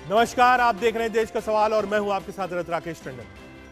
नमस्कार, आप देख रहे हैं देश का सवाल और मैं हूं आपके साथ राकेश टंडन।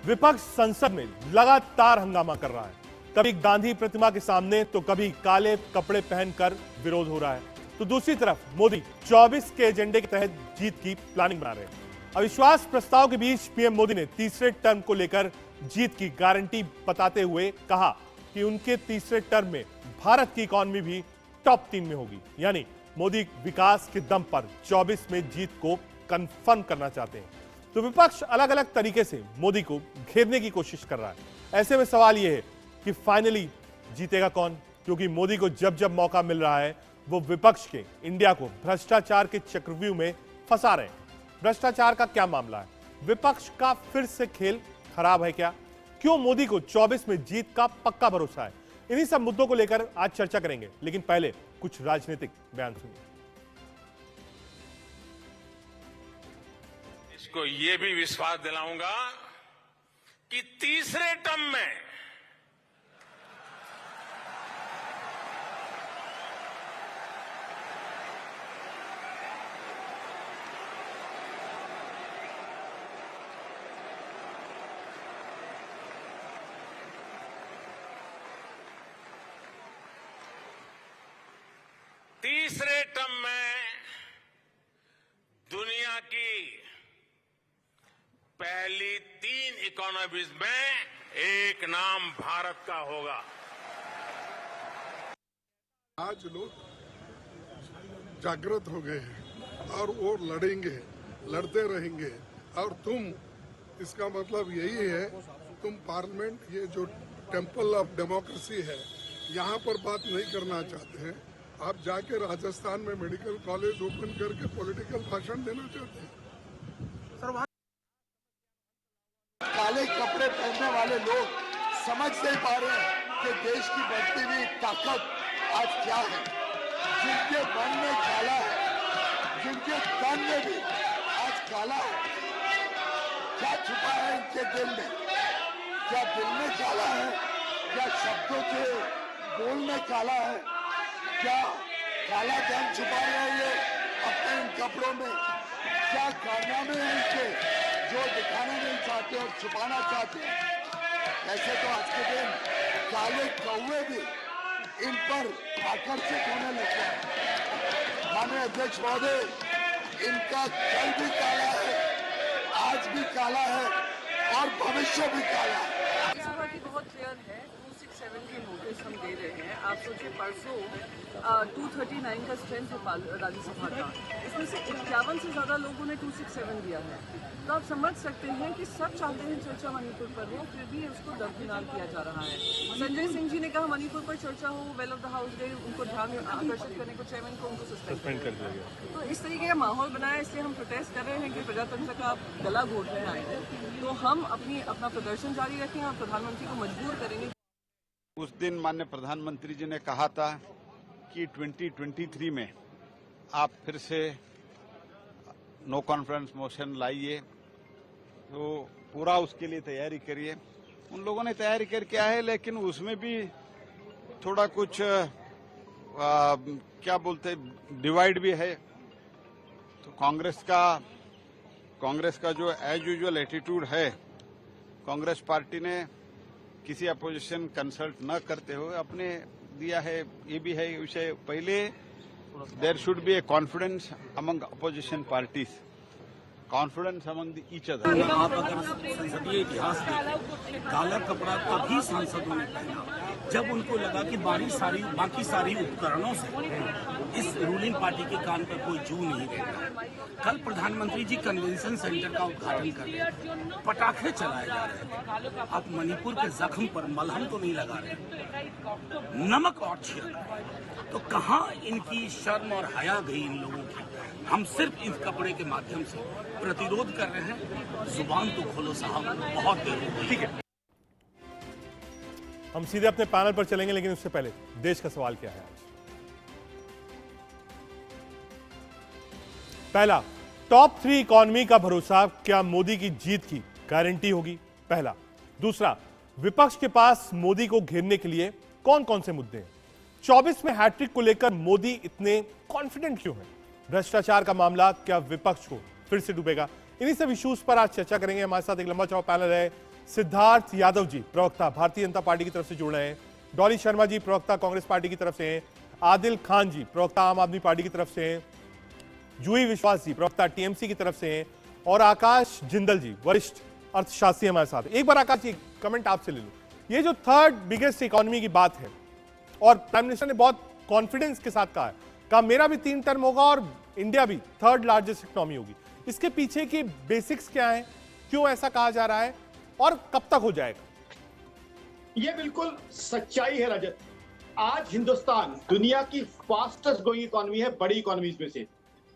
विपक्ष संसद में लगातार हंगामा कर रहा है, कभी गांधी प्रतिमा के सामने तो कभी काले कपड़े पहनकर विरोध हो रहा है, तो दूसरी तरफ मोदी 24 के एजेंडे के तहत जीत की प्लानिंग बना रहे हैं। अविश्वास प्रस्ताव के बीच पीएम मोदी ने तीसरे टर्म को लेकर जीत की गारंटी बताते हुए कहा कि उनके तीसरे टर्म में भारत की इकॉनमी भी टॉप 3 में होगी। यानी मोदी विकास के दम पर 24 में जीत को कंफर्म करना चाहते हैं। तो विपक्ष अलग अलग तरीके से मोदी को घेरने की कोशिश कर रहा है। ऐसे में सवाल यह है कि फाइनली जीतेगा कौन, क्योंकि मोदी को जब जब मौका मिल रहा है वो विपक्ष के इंडिया को भ्रष्टाचार के चक्रव्यूह में फंसा रहे हैं। भ्रष्टाचार का क्या मामला है? विपक्ष का फिर से खेल खराब है क्या? क्यों मोदी को 24 में जीत का पक्का भरोसा है? इन्हीं सब मुद्दों को लेकर आज चर्चा करेंगे, लेकिन पहले कुछ राजनीतिक बयान सुनिए। इसको ये भी विश्वास दिलाऊंगा कि तीसरे टर्म में दुनिया की पहली 3 इकोनॉमीज में एक नाम भारत का होगा। आज लोग जागृत हो गए हैं और वो लड़ेंगे, लड़ते रहेंगे। और तुम, इसका मतलब यही है, तुम पार्लियामेंट, ये जो टेम्पल ऑफ डेमोक्रेसी है, यहाँ पर बात नहीं करना चाहते हैं। आप जाके राजस्थान में मेडिकल कॉलेज ओपन करके पॉलिटिकल भाषण देना चाहते हैं। काले कपड़े पहनने वाले लोग समझ नहीं पा रहे हैं कि देश की बढ़ती हुई ताकत आज क्या है। जिनके मन में काला है, जिनके तन में भी आज काला है, क्या छुपा है इनके दिल में? क्या दिल में काला है? क्या शब्दों के बोल में काला है? क्या काला धन छुपा रहे हैं ये अपने इन कपड़ों में? क्या कारनामे हैं इनके जो दिखाना नहीं चाहते और छुपाना चाहते हैं? ऐसे तो आज के दिन काले कौवे भी इन पर आकर्षित होने लगते हैं। माननीय अध्यक्ष महोदय, इनका कल भी काला है, आज भी काला है और भविष्य भी काला है। राज्यसभा की बहुत क्लियर है, 267 की नोटिस हम दे रहे हैं। आप सोचिए, परसों 239 का स्ट्रेंथ है राज्यसभा का, इसमें से 51 से ज्यादा लोगों ने 267 दिया है। तो आप समझ सकते हैं कि सब चाहते हैं चर्चा मणिपुर पर हो, फिर भी उसको दरकिनार किया जा रहा है। संजय सिंह जी ने कहा मणिपुर पर चर्चा हो, well of the house day, उनको ध्यान आकर्षित करने को चेयरमैन को उनको सस्पेंड कर दिया गया। तो इस तरीके का माहौल बनाया, इसलिए हम प्रोटेस्ट कर रहे हैं कि प्रजातंत्र का गला घोट रहे हैं। तो हम अपना प्रदर्शन जारी रखें और प्रधानमंत्री को मजबूर करेंगे। उस दिन माननीय प्रधानमंत्री जी ने कहा था कि 2023 में आप फिर से नो कॉन्फिडेंस मोशन लाइए, तो पूरा उसके लिए तैयारी करिए। उन लोगों ने तैयारी कर किया है, लेकिन उसमें भी थोड़ा कुछ क्या बोलते डिवाइड भी है। तो कांग्रेस का जो एज यूजुअल एटीट्यूड है, कांग्रेस पार्टी ने किसी अपोजिशन कंसल्ट न करते हुए अपने दिया है। ये भी है विषय, पहले there should be a confidence among opposition parties, confidence among each other. आप अगर संसदीय इतिहास देखें, काला कपड़ा तभी सांसदों ने पहना जब उनको लगा कि बाकी सारी उपकरणों से इस रूलिंग पार्टी के कान पर कोई जू नहीं देगा। कल प्रधानमंत्री जी कन्वेंशन सेंटर का उद्घाटन कर रहे हैं, पटाखे चलाए जा रहे हैं। आप मणिपुर के जख्म पर मलहम तो नहीं लगा रहे, नमक और छिड़क। तो कहाँ इनकी शर्म और हया गई इन लोगों की? हम सिर्फ इस कपड़े के माध्यम से प्रतिरोध कर रहे हैं। जुबान तो खोलो साहब, बहुत देर हो गई। ठीक है, हम सीधे अपने पैनल पर चलेंगे, लेकिन उससे पहले देश का सवाल क्या है आज? पहला, टॉप 3 इकॉनमी का भरोसा क्या मोदी की जीत की गारंटी होगी? पहला। दूसरा, विपक्ष के पास मोदी को घेरने के लिए कौन कौन से मुद्दे हैं? 24 में हैट्रिक को लेकर मोदी इतने कॉन्फिडेंट क्यों है? भ्रष्टाचार का मामला क्या विपक्ष को फिर से डूबेगा। इन्हीं सब इश्यूज पर आज चर्चा करेंगे। हमारे साथ एक लंबा चौड़ा पैनल है। सिद्धार्थ यादव जी प्रवक्ता भारतीय जनता पार्टी की तरफ से जुड़ रहे हैं, डॉली शर्मा जी प्रवक्ता कांग्रेस पार्टी की तरफ से हैं, आदिल खान जी प्रवक्ता आम आदमी पार्टी की तरफ से हैं, जूही विश्वास जी प्रवक्ता टीएमसी की तरफ से हैं और आकाश जिंदल जी वरिष्ठ अर्थशास्त्री हमारे साथ। एक बार आकाश जी कमेंट आपसे ले लूं, ये जो थर्ड बिगेस्ट इकोनॉमी की बात है और प्राइम मिनिस्टर ने बहुत कॉन्फिडेंस के साथ कहा मेरा भी 3 टर्म होगा और इंडिया भी थर्ड लार्जेस्ट इकोनॉमी होगी, इसके पीछे की बेसिक्स क्या है, क्यों ऐसा कहा जा रहा है और कब तक हो जाएगा? ये बिल्कुल सच्चाई है रजत। आज हिंदुस्तान दुनिया की फास्टेस्ट ग्रोइंग इकोनॉमी है, बड़ी इकोनॉमीज में से।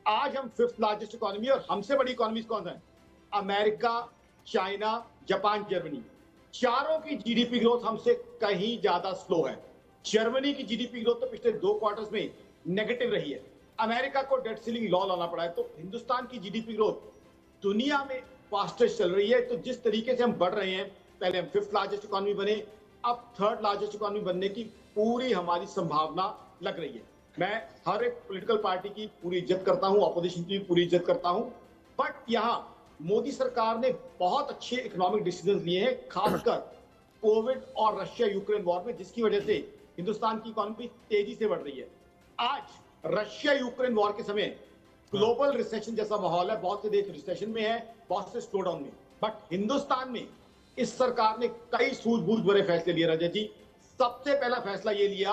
आज हम 5th लार्जेस्ट इकोनॉमी, और हमसे बड़ी इकोनॉमीज कौन है? America, China, Japan, Germany. चारों की जीडीपी ग्रोथ हमसे कहीं ज्यादा स्लो है। जर्मनी की जीडीपी ग्रोथ तो पिछले 2 क्वार्टर्स में नेगेटिव रही है। अमेरिका को डेट सीलिंग लॉ लाना पड़ा है। तो हिंदुस्तान की जीडीपी ग्रोथ दुनिया में फास्टेस्ट चल रही है। तो जिस तरीके से हम बढ़ रहे हैं, पहले हम 5th लार्जेस्ट इकोनॉमी बने, अब 3rd लार्जेस्ट इकोनॉमी बनने की पूरी हमारी संभावना लग रही है। मैं हर एक पॉलिटिकल पार्टी की पूरी इज्जत करता हूं, अपोजिशन की पूरी इज्जत करता हूं, बट यहां मोदी सरकार ने बहुत अच्छे इकोनॉमिक डिसीजंस लिए हैं, खासकर कोविड और रशिया यूक्रेन वॉर में, जिसकी वजह से हिंदुस्तान की इकोनॉमी तेजी से बढ़ रही है। आज रशिया यूक्रेन वॉर के समय ग्लोबल रिसेशन जैसा माहौल है, बहुत से देश रिसेशन में है, बहुत से स्लो डाउन में, बट हिंदुस्तान में इस सरकार ने कई सूझबूझ भरे फैसले लिए रजत जी। सबसे पहला फैसला ये लिया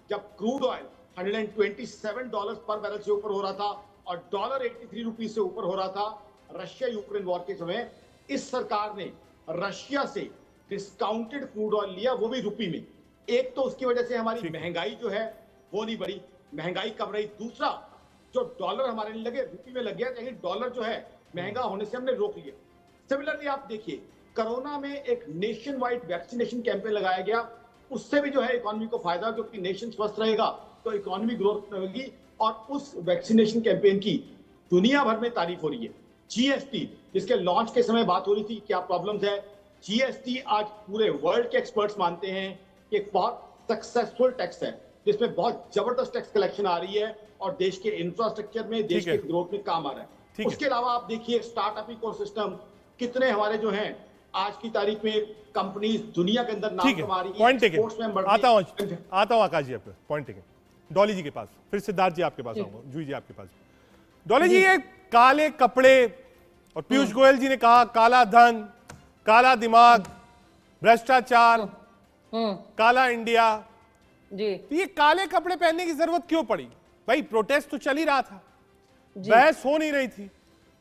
जब क्रूड ऑयल $127 पर बैरल से ऊपर हो रहा था और $83 से ऊपर हो रहा था रशिया यूक्रेन वॉर के समय, इस सरकार ने रशिया से डिस्काउंटेड क्रूड ऑयल लिया, वो भी रुपये में। एक तो उसकी वजह से हमारी महंगाई जो है वो नहीं बढ़ी, महंगाई कम रही। दूसरा, जो डॉलर हमारे लिए लगे रुपये में लग गया, लेकिन डॉलर जो है महंगा होने से हमने रोक लिया। सिमिलरली आप देखिए, कोरोना में एक नेशन वाइड वैक्सीनेशन कैंपेन लगाया गया, उससे भी जो है इकोनॉमी को फायदा, क्योंकि नेशन स्वस्थ रहेगा तो इकोनॉमी ग्रोथ होगी। और उस वैक्सीनेशन कैंपेन की दुनिया भर में तारीफ हो रही है। जीएसटी, जिसके लॉन्च के समय बात हो रही थी क्या प्रॉब्लम्स है, जीएसटी आज पूरे वर्ल्ड के एक्सपर्ट्स मानते हैं कि एक बहुत सक्सेसफुल टैक्स है, जिसमें बहुत जबरदस्त टैक्स कलेक्शन आ रही है और देश के इंफ्रास्ट्रक्चर में, देश के ग्रोथ में काम आ रहा है। उसके अलावा आप देखिए स्टार्टअप इकोसिस्टम, कितने हमारे जो हैं आज की तारीख में कंपनीज दुनिया के अंदर नाम कमा रही है। पॉइंट टेकन, आता हूं आकाश जी आप पे, पॉइंट टेकन। डॉली जी के पास, फिर सिद्धार्थ जी आपके पास आऊंगा, जूही जी आपके पास। डॉली जी, ये काले कपड़े और पीयूष गोयल जी ने कहा काला धन, काला दिमाग, भ्रष्टाचार, काला इंडिया जी, ये काले कपड़े पहनने की जरूरत क्यों पड़ी? भाई प्रोटेस्ट तो चल ही रहा था, बहस हो नहीं रही थी,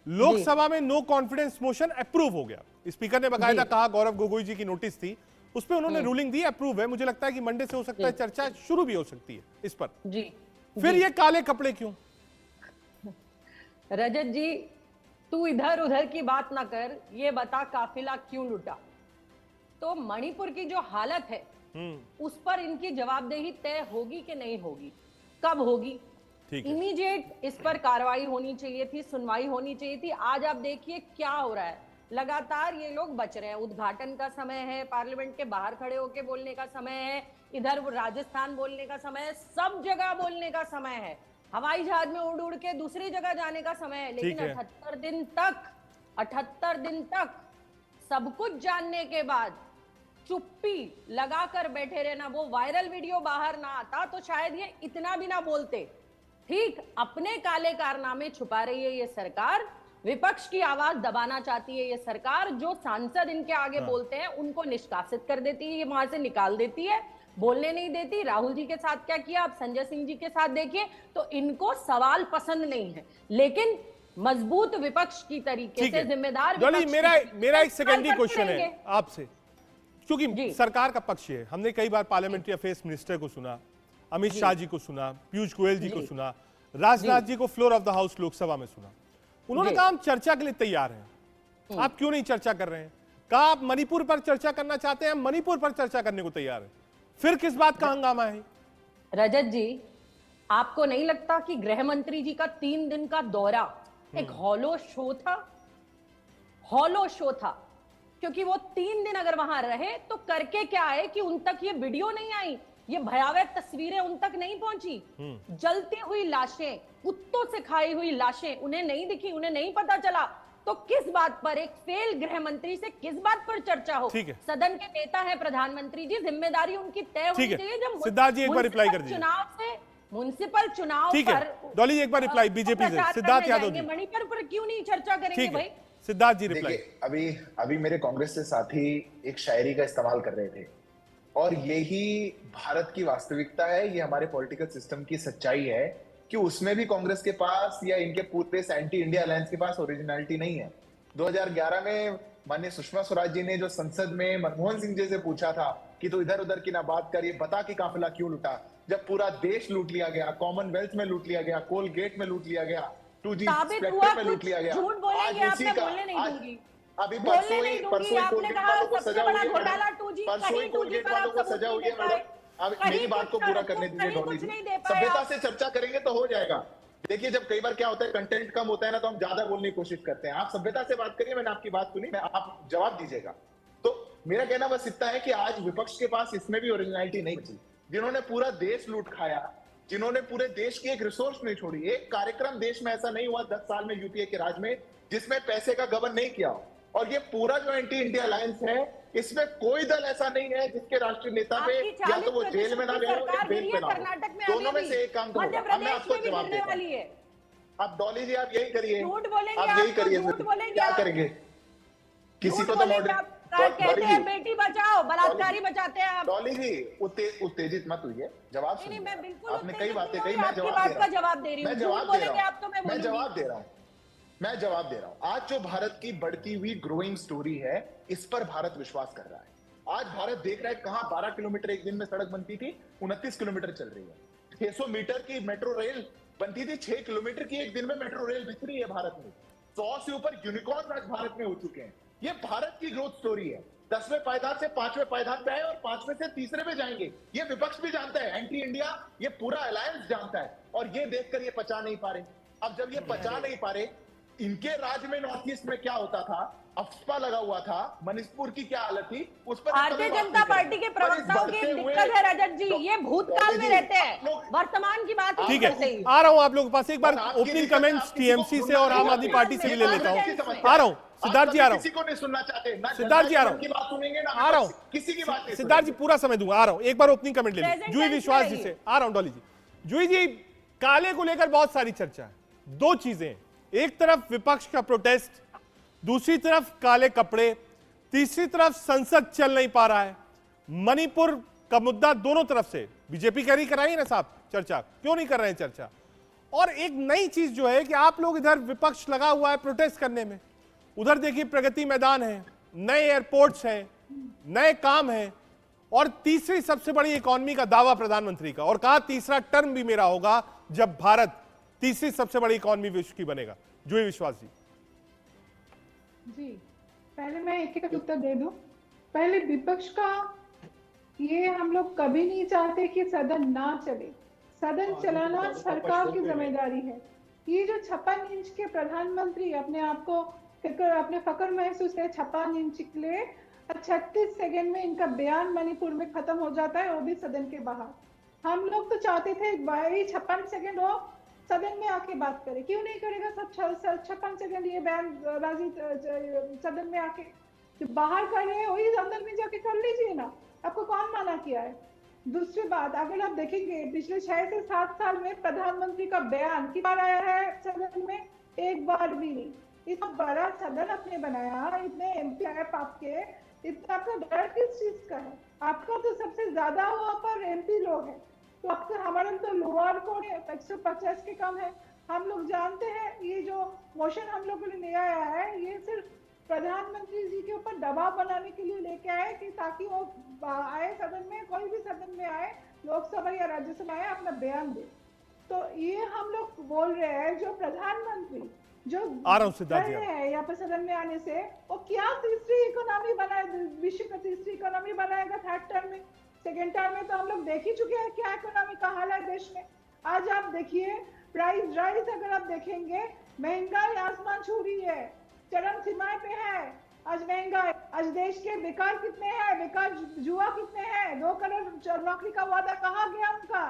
लोकसभा में नो कॉन्फिडेंस मोशन अप्रूव हो गया। स्पीकर ने बकायदा कहा, गौरव गोगोई जी की नोटिस थी, उस पर उन्होंने रूलिंग दी, अप्रूव है। मुझे लगता है कि मंडे से हो सकता है चर्चा शुरू भी हो सकती है इस पर जी। फिर ये काले कपड़े क्यों? रजत जी, तू इधर उधर की बात ना कर, ये बता काफिला क्यों लुटा। तो मणिपुर की जो हालत है उस पर इनकी जवाबदेही तय होगी कि नहीं होगी, कब होगी? इमीडिएट इस पर कार्रवाई होनी चाहिए थी, सुनवाई होनी चाहिए थी। आज आप देखिए क्या हो रहा है, लगातार ये लोग बच रहे हैं। उद्घाटन का समय है, पार्लियामेंट के बाहर खड़े होकर बोलने का समय है, इधर राजस्थान बोलने का समय है, सब जगह बोलने का समय है, हवाई जहाज में उड़ उड़ के दूसरी जगह जाने का समय है। लेकिन 78 दिन तक सब कुछ जानने के बाद चुप्पी लगाकर बैठे रहना। वो वायरल वीडियो बाहर ना आता तो शायद ये इतना भी ना बोलते। ठीक अपने काले कारनामे छुपा रही है ये सरकार, विपक्ष की आवाज दबाना चाहती है ये सरकार। जो सांसद इनके आगे बोलते हैं उनको निष्कासित कर देती है, ये वहां से निकाल देती है, बोलने नहीं देती। राहुल जी के साथ क्या किया, आप संजय सिंह जी के साथ देखिए। तो इनको सवाल पसंद नहीं है, लेकिन मजबूत विपक्ष की तरीके से जिम्मेदार मेरा एक सेकेंडरी क्वेश्चन है आपसे, क्योंकि सरकार का पक्ष है। हमने कई बार पार्लियामेंट्री अफेयर्स मिनिस्टर को सुना, अमित शाह जी को सुना, पीयूष गोयल जी को सुना, राजनाथ जी को floor of the house Lok Sabha में सुना। उन्होंने कहा हम चर्चा के लिए तैयार हैं। आप क्यों नहीं चर्चा कर रहे हैं? कहा आप मणिपुर पर चर्चा करना चाहते हैं, हम मणिपुर पर चर्चा करने को तैयार हैं। फिर किस बात का हंगामा है? रजत जी, आपको नहीं लगता कि गृह मंत्री जी का 3 दिन का दौरा एक हॉलो शो था? हॉलो शो था, क्योंकि वो 3 दिन अगर वहां रहे तो करके क्या है कि उन तक ये वीडियो नहीं आई ये भयावह तस्वीरें उन तक नहीं पहुंची। जलती हुई लाशें, कुत्तों से खाई हुई लाशें उन्हें नहीं दिखी, उन्हें नहीं पता चला। तो किस बात पर, एक फेल गृह मंत्री से किस बात पर चर्चा हो? सदन के नेता है प्रधानमंत्री जी, जिम्मेदारी उनकी तय होनी चाहिए। जब सिद्धार्थ जी एक बार रिप्लाई कर दीजिए। चुनाव से, म्युनिसिपल चुनाव पर डॉली एक बार रिप्लाई बीजेपी से। सिद्धार्थ यादव जी, मणिपुर पर क्यों नहीं चर्चा करेंगे भाई? सिद्धार्थ जी रिप्लाई। अभी मेरे कांग्रेस के साथी एक शायरी का इस्तेमाल कर रहे थे, और यही भारत की वास्तविकता है, ये हमारे पॉलिटिकल सिस्टम की सच्चाई है कि उसमें भी कांग्रेस के पास या इनके पूरे एंटी इंडिया अलायंस के पास ओरिजिनलिटी नहीं है। 2011 में माननीय सुषमा स्वराज जी ने जो संसद में मनमोहन सिंह जी से पूछा था कि तो इधर उधर की ना बात करिए, बता कि काफिला क्यों लूटा, जब पूरा देश लूट लिया गया, कॉमनवेल्थ में लूट लिया गया, कोलगेट में लूट लिया गया, 2G स्पेक्ट्रम में लूट लिया गया। झूठ बोलेंगे आप, मैं बोलने नहीं दूंगी। अभी परसों ही कोलगेट वालों को सजा हुई है, परसों ही कोलगेट वालों को सजा हुई है मैडम। अब मेरी बात को पूरा करने दीजिए डॉली जी, सभ्यता से चर्चा करेंगे तो हो जाएगा। देखिए, जब कई बार क्या होता है, कंटेंट कम होता है ना, तो हम ज्यादा बोलने की कोशिश करते हैं। आप सभ्यता से बात करिए, मैंने आपकी बात सुनी, आप जवाब दीजिएगा। तो मेरा कहना बस इतना है कि आज विपक्ष के पास इसमें भी ओरिजिनलिटी नहीं बची। जिन्होंने पूरा देश लूट खाया, जिन्होंने पूरे देश की एक रिसोर्स नहीं छोड़ी, एक कार्यक्रम देश में ऐसा नहीं हुआ 10 साल में यूपीए के राज में जिसमें पैसे का गबन नहीं किया। और ये पूरा जो एंटी इंडिया अलायंस है, इसमें कोई दल ऐसा नहीं है जिसके राष्ट्रीय नेता पे या तो वो जेल में ना गए हो या बेल पे ना हो। दोनों में से एक काम तो होगा। अब मैं आपको जवाब देता हूं। अब डॉली जी आप यही करिए, आप यही करिए, क्या करेंगे? किसी को तो कहते हैं बेटी बचाओ, बलात्कारी बचाते हैं आप। डॉली जी उत्तेजित मत हुई है, जवाब सुनिए। मैं बिल्कुल आपने कई बातें कही, मैं जवाब दे रही हूँ। मैं जवाब दे रहा हूँ। आज जो भारत की बढ़ती हुई ग्रोइंग स्टोरी है, इस पर भारत विश्वास कर रहा है। आज भारत देख रहा है कहां 12 किलोमीटर एक दिन में सड़क बनती थी, 29 किलोमीटर चल रही है। 600 मीटर की मेट्रो रेल बनती थी, 6 किलोमीटर की एक दिन में मेट्रो रेल बिक रही है भारत में। 100 से ऊपर यूनिकॉर्न आज भारत में हो चुके हैं। ये भारत की ग्रोथ स्टोरी है। 10वें पायदान से 5वें पायदान पे आए और 5वें से 3रे पे जाएंगे। ये विपक्ष भी जानता है, एंटी इंडिया ये पूरा अलायंस जानता है, और ये देखकर ये पचा नहीं पा रहे। अब जब ये पचा नहीं पा रहे, इनके राज्य में नॉर्थ ईस्ट में क्या होता था, अफस्पा लगा हुआ था, मणिपुर की क्या हालत थी, उस पर भारतीय जनता पार्टी के प्रवक्ताओं की एक दिक्कत है रजत जी, ये भूतकाल में रहते हैं, वर्तमान की बात ठीक है। आ रहा हूं आप लोगों के पास, एक बार ओपनिंग कमेंट्स टीएमसी से और आम आदमी पार्टी से भी ले लेता हूं। आ रहा हूं सिद्धार्थ जी, आ रहा हूं। किसी को नहीं सुनना चाहते ना, सिद्धार्थ जी आ रहा हूं, आ रहा हूं, किसी की बात नहीं। सिद्धार्थ जी पूरा समय दूंगा, आ रहा हूं। एक बार ओपनिंग कमेंट ले लो जूही विश्वास जी से। आ रहा हूं डॉली जी। जूही जी, काले को लेकर बहुत सारी चर्चा है। दो चीजें, एक तरफ विपक्ष का प्रोटेस्ट, दूसरी तरफ काले कपड़े, तीसरी तरफ संसद चल नहीं पा रहा है। मणिपुर का मुद्दा दोनों तरफ से बीजेपी कह रही कराई ना साहब चर्चा, क्यों नहीं कर रहे हैं चर्चा? और एक नई चीज जो है कि आप लोग इधर विपक्ष लगा हुआ है प्रोटेस्ट करने में, उधर देखिए प्रगति मैदान है, नए एयरपोर्ट्स हैं, नए काम हैं, और तीसरी सबसे बड़ी इकोनॉमी का दावा प्रधानमंत्री का, और कहा तीसरा टर्म भी मेरा होगा जब भारत तीसरी सबसे बड़ी इकोनॉमी विश्व की बनेगा। जूही विश्वास जी, पहले मैं एक एक उत्तर दे दूं। पहले विपक्ष का ये हम लोग कभी नहीं चाहते कि सदन ना चले, सदन चलाना सरकार की जिम्मेदारी है। ये जो 56 इंच के प्रधानमंत्री अपने आप को अपने फकर महसूस है 56 इंच के लिए, 36 सेकंड में इनका बयान मणिपुर में खत्म हो जाता है, वो भी सदन के बाहर। हम लोग तो चाहते थे 56 सेकंड वो सदन में आके बात करे, क्यों नहीं करेगा? सब 56 सेकंड ये बयान राजी सदन में आके जो बाहर कर रहे हैं वही अंदर में जाके कर लीजिए ना, आपको कौन माना किया है? दूसरी बात, अगर आप देखेंगे पिछले 6 से 7 साल में प्रधानमंत्री का बयान कितनी बार आया है सदन में? एक बार भी नहीं। इतना बड़ा सदन आपने बनाया, इतने एमपी आए आपके, इतना आपका डर किस चीज का है? आपका तो सबसे ज्यादा वहां पर एमपी लोग हैं, तो आपका हमारा तो लोअर कोड 150 के कम है। हम लोग जानते हैं ये जो मोशन हम लोगों ने ले आया है, ये सिर्फ प्रधानमंत्री जी के ऊपर दबाव बनाने के लिए लेके आए कि ताकि वो आए सदन में, कोई भी सदन में आए, लोकसभा या राज्यसभा आए, अपना बयान दे। तो ये हम लोग बोल रहे हैं जो प्रधानमंत्री जो है यहाँ पर सदन में आने से, वो क्या तीसरी इकोनॉमी बनाए, विश्व का तीसरी इकोनॉमी बनाएगा थर्ड टर्म में? सेकेंड टर्म में तो हम लोग देख ही चुके हैं क्या इकोनॉमी का हाल है देश में। आज आप देखिए प्राइस राइज, अगर आप देखेंगे महंगाई आसमान छू रही है, चरम सीमा पे है। आज महंगाई, आज देश के बेकार कितने हैं, बेकार जुआ कितने हैं, 2 करोड़ नौकरी का वादा कहाँ गया उनका?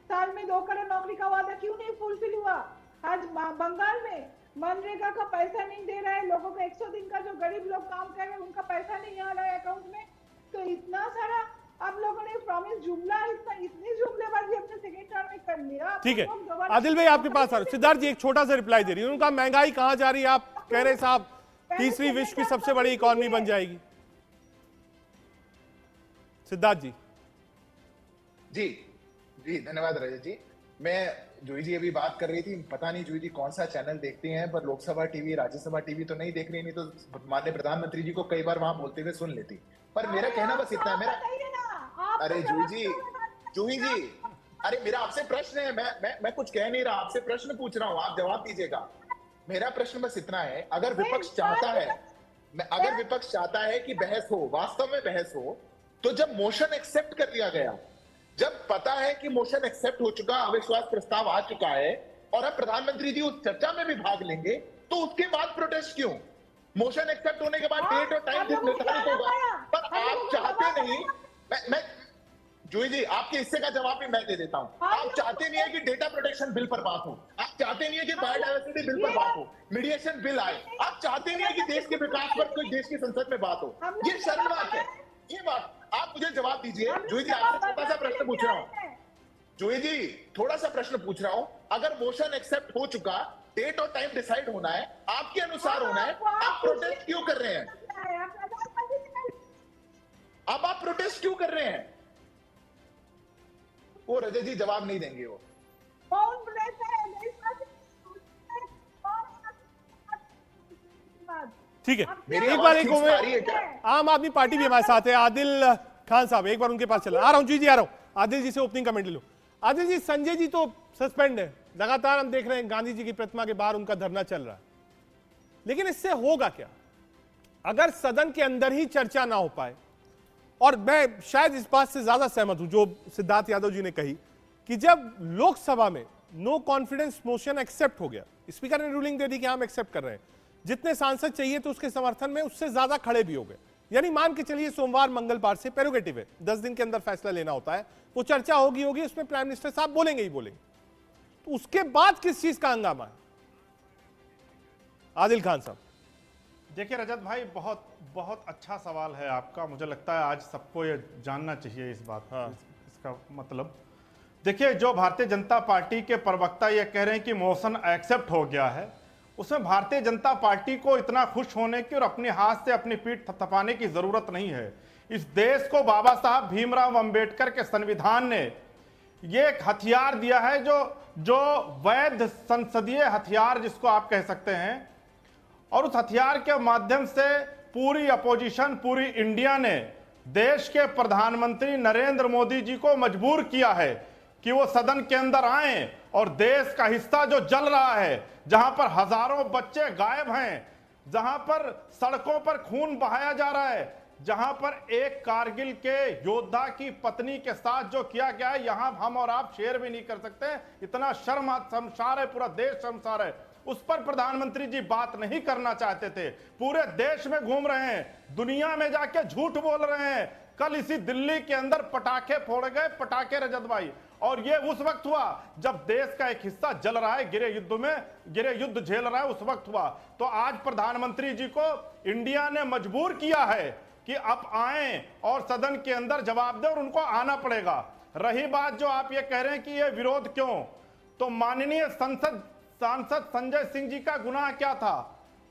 साल में 2 करोड़ नौकरी का वादा क्यों नहीं फुलफिल हुआ? आज बंगाल में मनरेगा का पैसा नहीं दे रहा है लोगों को, 100 दिन का जो गरीब लोग काम कर रहे हैं उनका पैसा नहीं आ रहा है अकाउंट में। तो इतना सारा आप लोगों ने प्रॉमिस जुमला, इतनी जुमलेबाजी अपने सेकेंड टर्म में कर लिया। ठीक है आदिल भाई आपके पास आ रहा हूं। सिद्धार्थ जी एक छोटा सा रिप्लाई दे रही है, उनका महंगाई कहां जा रही है? आप कह रहे साहब तीसरी विश्व की सबसे बड़ी इकोनॉमी बन जाएगी। सिद्धार्थ जी। जी जी धन्यवाद रजत जी। मैं जूही जी अभी बात कर रही थी, पता नहीं जूही जी कौन सा चैनल देखती हैं, पर लोकसभा टीवी राज्यसभा टीवी तो नहीं देख रही, नहीं तो माननीय प्रधानमंत्री जी को कई बार वहां बोलते हुए सुन लेती। पर मेरा कहना बस इतना है, मेरा अरे जूही जी अरे मेरा आपसे प्रश्न है, मैं कुछ कह नहीं रहा, आपसे प्रश्न पूछ रहा हूँ, आप जवाब दीजिएगा। मेरा प्रश्न बस इतना है, अगर विपक्ष चाहता है कि बहस हो, वास्तव में बहस हो, तो जब मोशन एक्सेप्ट कर लिया गया, जब पता है कि मोशन एक्सेप्ट हो चुका, अविश्वास प्रस्ताव आ चुका है और अब प्रधानमंत्री जी उस चर्चा में भी भाग लेंगे, तो उसके बाद प्रोटेस्ट क्यों? मोशन एक्सेप्ट होने के बाद डेट और टाइम निर्धारित होगा, पर आप चाहते नहीं। मैं जूही जी आपके हिस्से का जवाब भी मैं दे देता हूं। आप चाहते नहीं है कि डेटा प्रोटेक्शन बिल पर बात हो, आप चाहते नहीं है कि बायोडायवर्सिटी बिल पर बात हो, मीडिएशन बिल आए, आप चाहते नहीं है कि देश के विकास पर कोई देश की संसद में बात हो। ये शर्मनाक है। ये बात आप मुझे जवाब दीजिए। जूही जी आपसे छोटा सा प्रश्न पूछ रहा हूँ, जूही जी थोड़ा सा प्रश्न पूछ रहा हूँ, अगर मोशन एक्सेप्ट हो चुका, डेट और टाइम डिसाइड होना है, आपके अनुसार होना है, आप प्रोटेस्ट क्यों कर रहे हैं? अब आप प्रोटेस्ट क्यों कर रहे हैं? वो रजत जी जवाब नहीं देंगे। वो ठीक है एक बार आम आदमी पार्टी भी हमारे साथ है, आदिल खान साहब, एक बार उनके पास चला आ रहा हूं। जी आ रहा हूं। आदिल जी से ओपनिंग कमेंट ले लो। आदिल जी संजय जी तो सस्पेंड है, लगातार हम देख रहे हैं गांधी जी की प्रतिमा के बाहर उनका धरना चल रहा है, लेकिन इससे होगा क्या अगर सदन के अंदर ही चर्चा ना हो पाए? और मैं शायद इस बात से ज्यादा सहमत हूं जो सिद्धार्थ यादव जी ने कही कि जब लोकसभा में नो कॉन्फिडेंस मोशन एक्सेप्ट हो गया, स्पीकर ने रूलिंग दे दी कि हम एक्सेप्ट कर रहे हैं, जितने सांसद चाहिए तो उसके समर्थन में उससे ज्यादा खड़े भी हो गए, यानी मान के चलिए सोमवार मंगलवार से प्रेरोगेटिव है, 10 दिन के अंदर फैसला लेना होता है, वो चर्चा होगी उसमें प्राइम मिनिस्टर साहब बोलेंगे ही बोलेंगे, तो उसके बाद किस चीज का हंगामा है? आदिल खान साहब। देखिए रजत भाई बहुत बहुत अच्छा सवाल है आपका, मुझे लगता है आज सबको ये जानना चाहिए इस बात। हाँ। इसका मतलब देखिए जो भारतीय जनता पार्टी के प्रवक्ता ये कह रहे हैं कि मोशन एक्सेप्ट हो गया है, उसमें भारतीय जनता पार्टी को इतना खुश होने की और अपने हाथ से अपनी पीठ थपथपाने की जरूरत नहीं है। इस देश को बाबा साहब भीमराव अंबेडकर के संविधान ने ये एक हथियार दिया है, जो वैध संसदीय हथियार जिसको आप कह सकते हैं, और उस हथियार के माध्यम से पूरी अपोजिशन, पूरी इंडिया ने देश के प्रधानमंत्री नरेंद्र मोदी जी को मजबूर किया है कि वो सदन के अंदर आए और देश का हिस्सा जो जल रहा है, जहां पर हजारों बच्चे गायब हैं, जहां पर सड़कों पर खून बहाया जा रहा है, जहां पर एक कारगिल के योद्धा की पत्नी के साथ जो किया गया है, यहां हम और आप शेयर भी नहीं कर सकते, इतना शर्मसार है, पूरा देश शर्मसार है। उस पर प्रधानमंत्री जी बात नहीं करना चाहते थे, पूरे देश में घूम रहे हैं, दुनिया में जाके झूठ बोल रहे हैं। कल इसी दिल्ली के अंदर पटाखे फोड़े गए, पटाखे रजत भाई, और ये उस वक्त हुआ जब देश का एक हिस्सा जल रहा है, गिरे युद्ध झेल रहा है, उस वक्त हुआ। तो आज प्रधानमंत्री जी को इंडिया ने मजबूर किया है कि अब आए और सदन के अंदर जवाब दें, और उनको आना पड़ेगा। रही बात जो आप ये कह रहे हैं कि ये विरोध क्यों, तो माननीय सांसद संजय सिंह जी का गुनाह क्या था?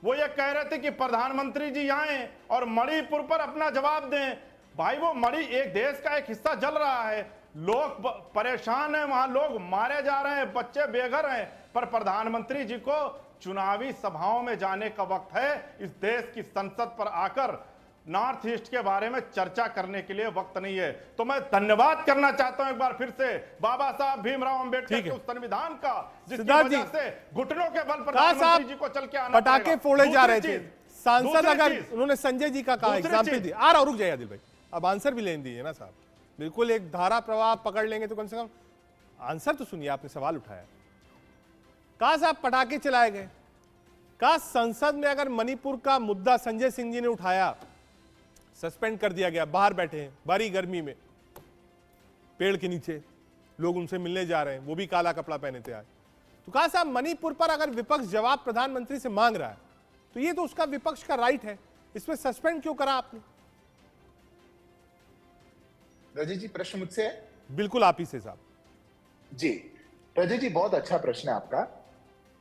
वो ये कह रहे थे कि प्रधानमंत्री जी आए और मणिपुर पर अपना जवाब दें। भाई वो एक देश का एक हिस्सा जल रहा है, लोग परेशान हैं, वहां लोग मारे जा रहे हैं, बच्चे बेघर हैं, पर प्रधानमंत्री जी को चुनावी सभाओं में जाने का वक्त है। इस देश की संसद पर आकर नॉर्थ ईस्ट के बारे में चर्चा करने के लिए वक्त नहीं है। तो मैं धन्यवाद करना चाहता हूं एक बार फिर से बाबा साहब भीमराव अंबेडकर के उस संविधान का, जिसकी वजह से घुटनों के बल प्रधानमंत्री जी को चल के आना पटाखे फोड़े जा रहे थे। सांसद अगर उन्होंने संजय जी का कहा एग्जाम्पल दिया, आ रहा रुक जाइए आदिल भाई, अब आंसर भी लेने दीजिए ना साहब, बिल्कुल एक धारा प्रवाह पकड़ लेंगे तो कम से कम आंसर तो सुनिए। आपने सवाल उठाया, कहा साहब पटाखे चलाए गए, का संसद में अगर मणिपुर का मुद्दा संजय सिंह जी ने उठाया, सस्पेंड कर दिया गया, बाहर बैठे हैं बारी गर्मी में, पेड़ के नीचे लोग उनसे मिलने जा रहे हैं, वो भी काला कपड़ा पहने थे आज। तो कहा साहब मणिपुर पर अगर विपक्ष जवाब प्रधानमंत्री से मांग रहा है तो ये तो उसका विपक्ष का राइट है, इसमें सस्पेंड क्यों करा आपने? रजत जी प्रश्न मुझसे है? बिल्कुल आप ही से साहब। जी रजत जी बहुत अच्छा प्रश्न है आपका,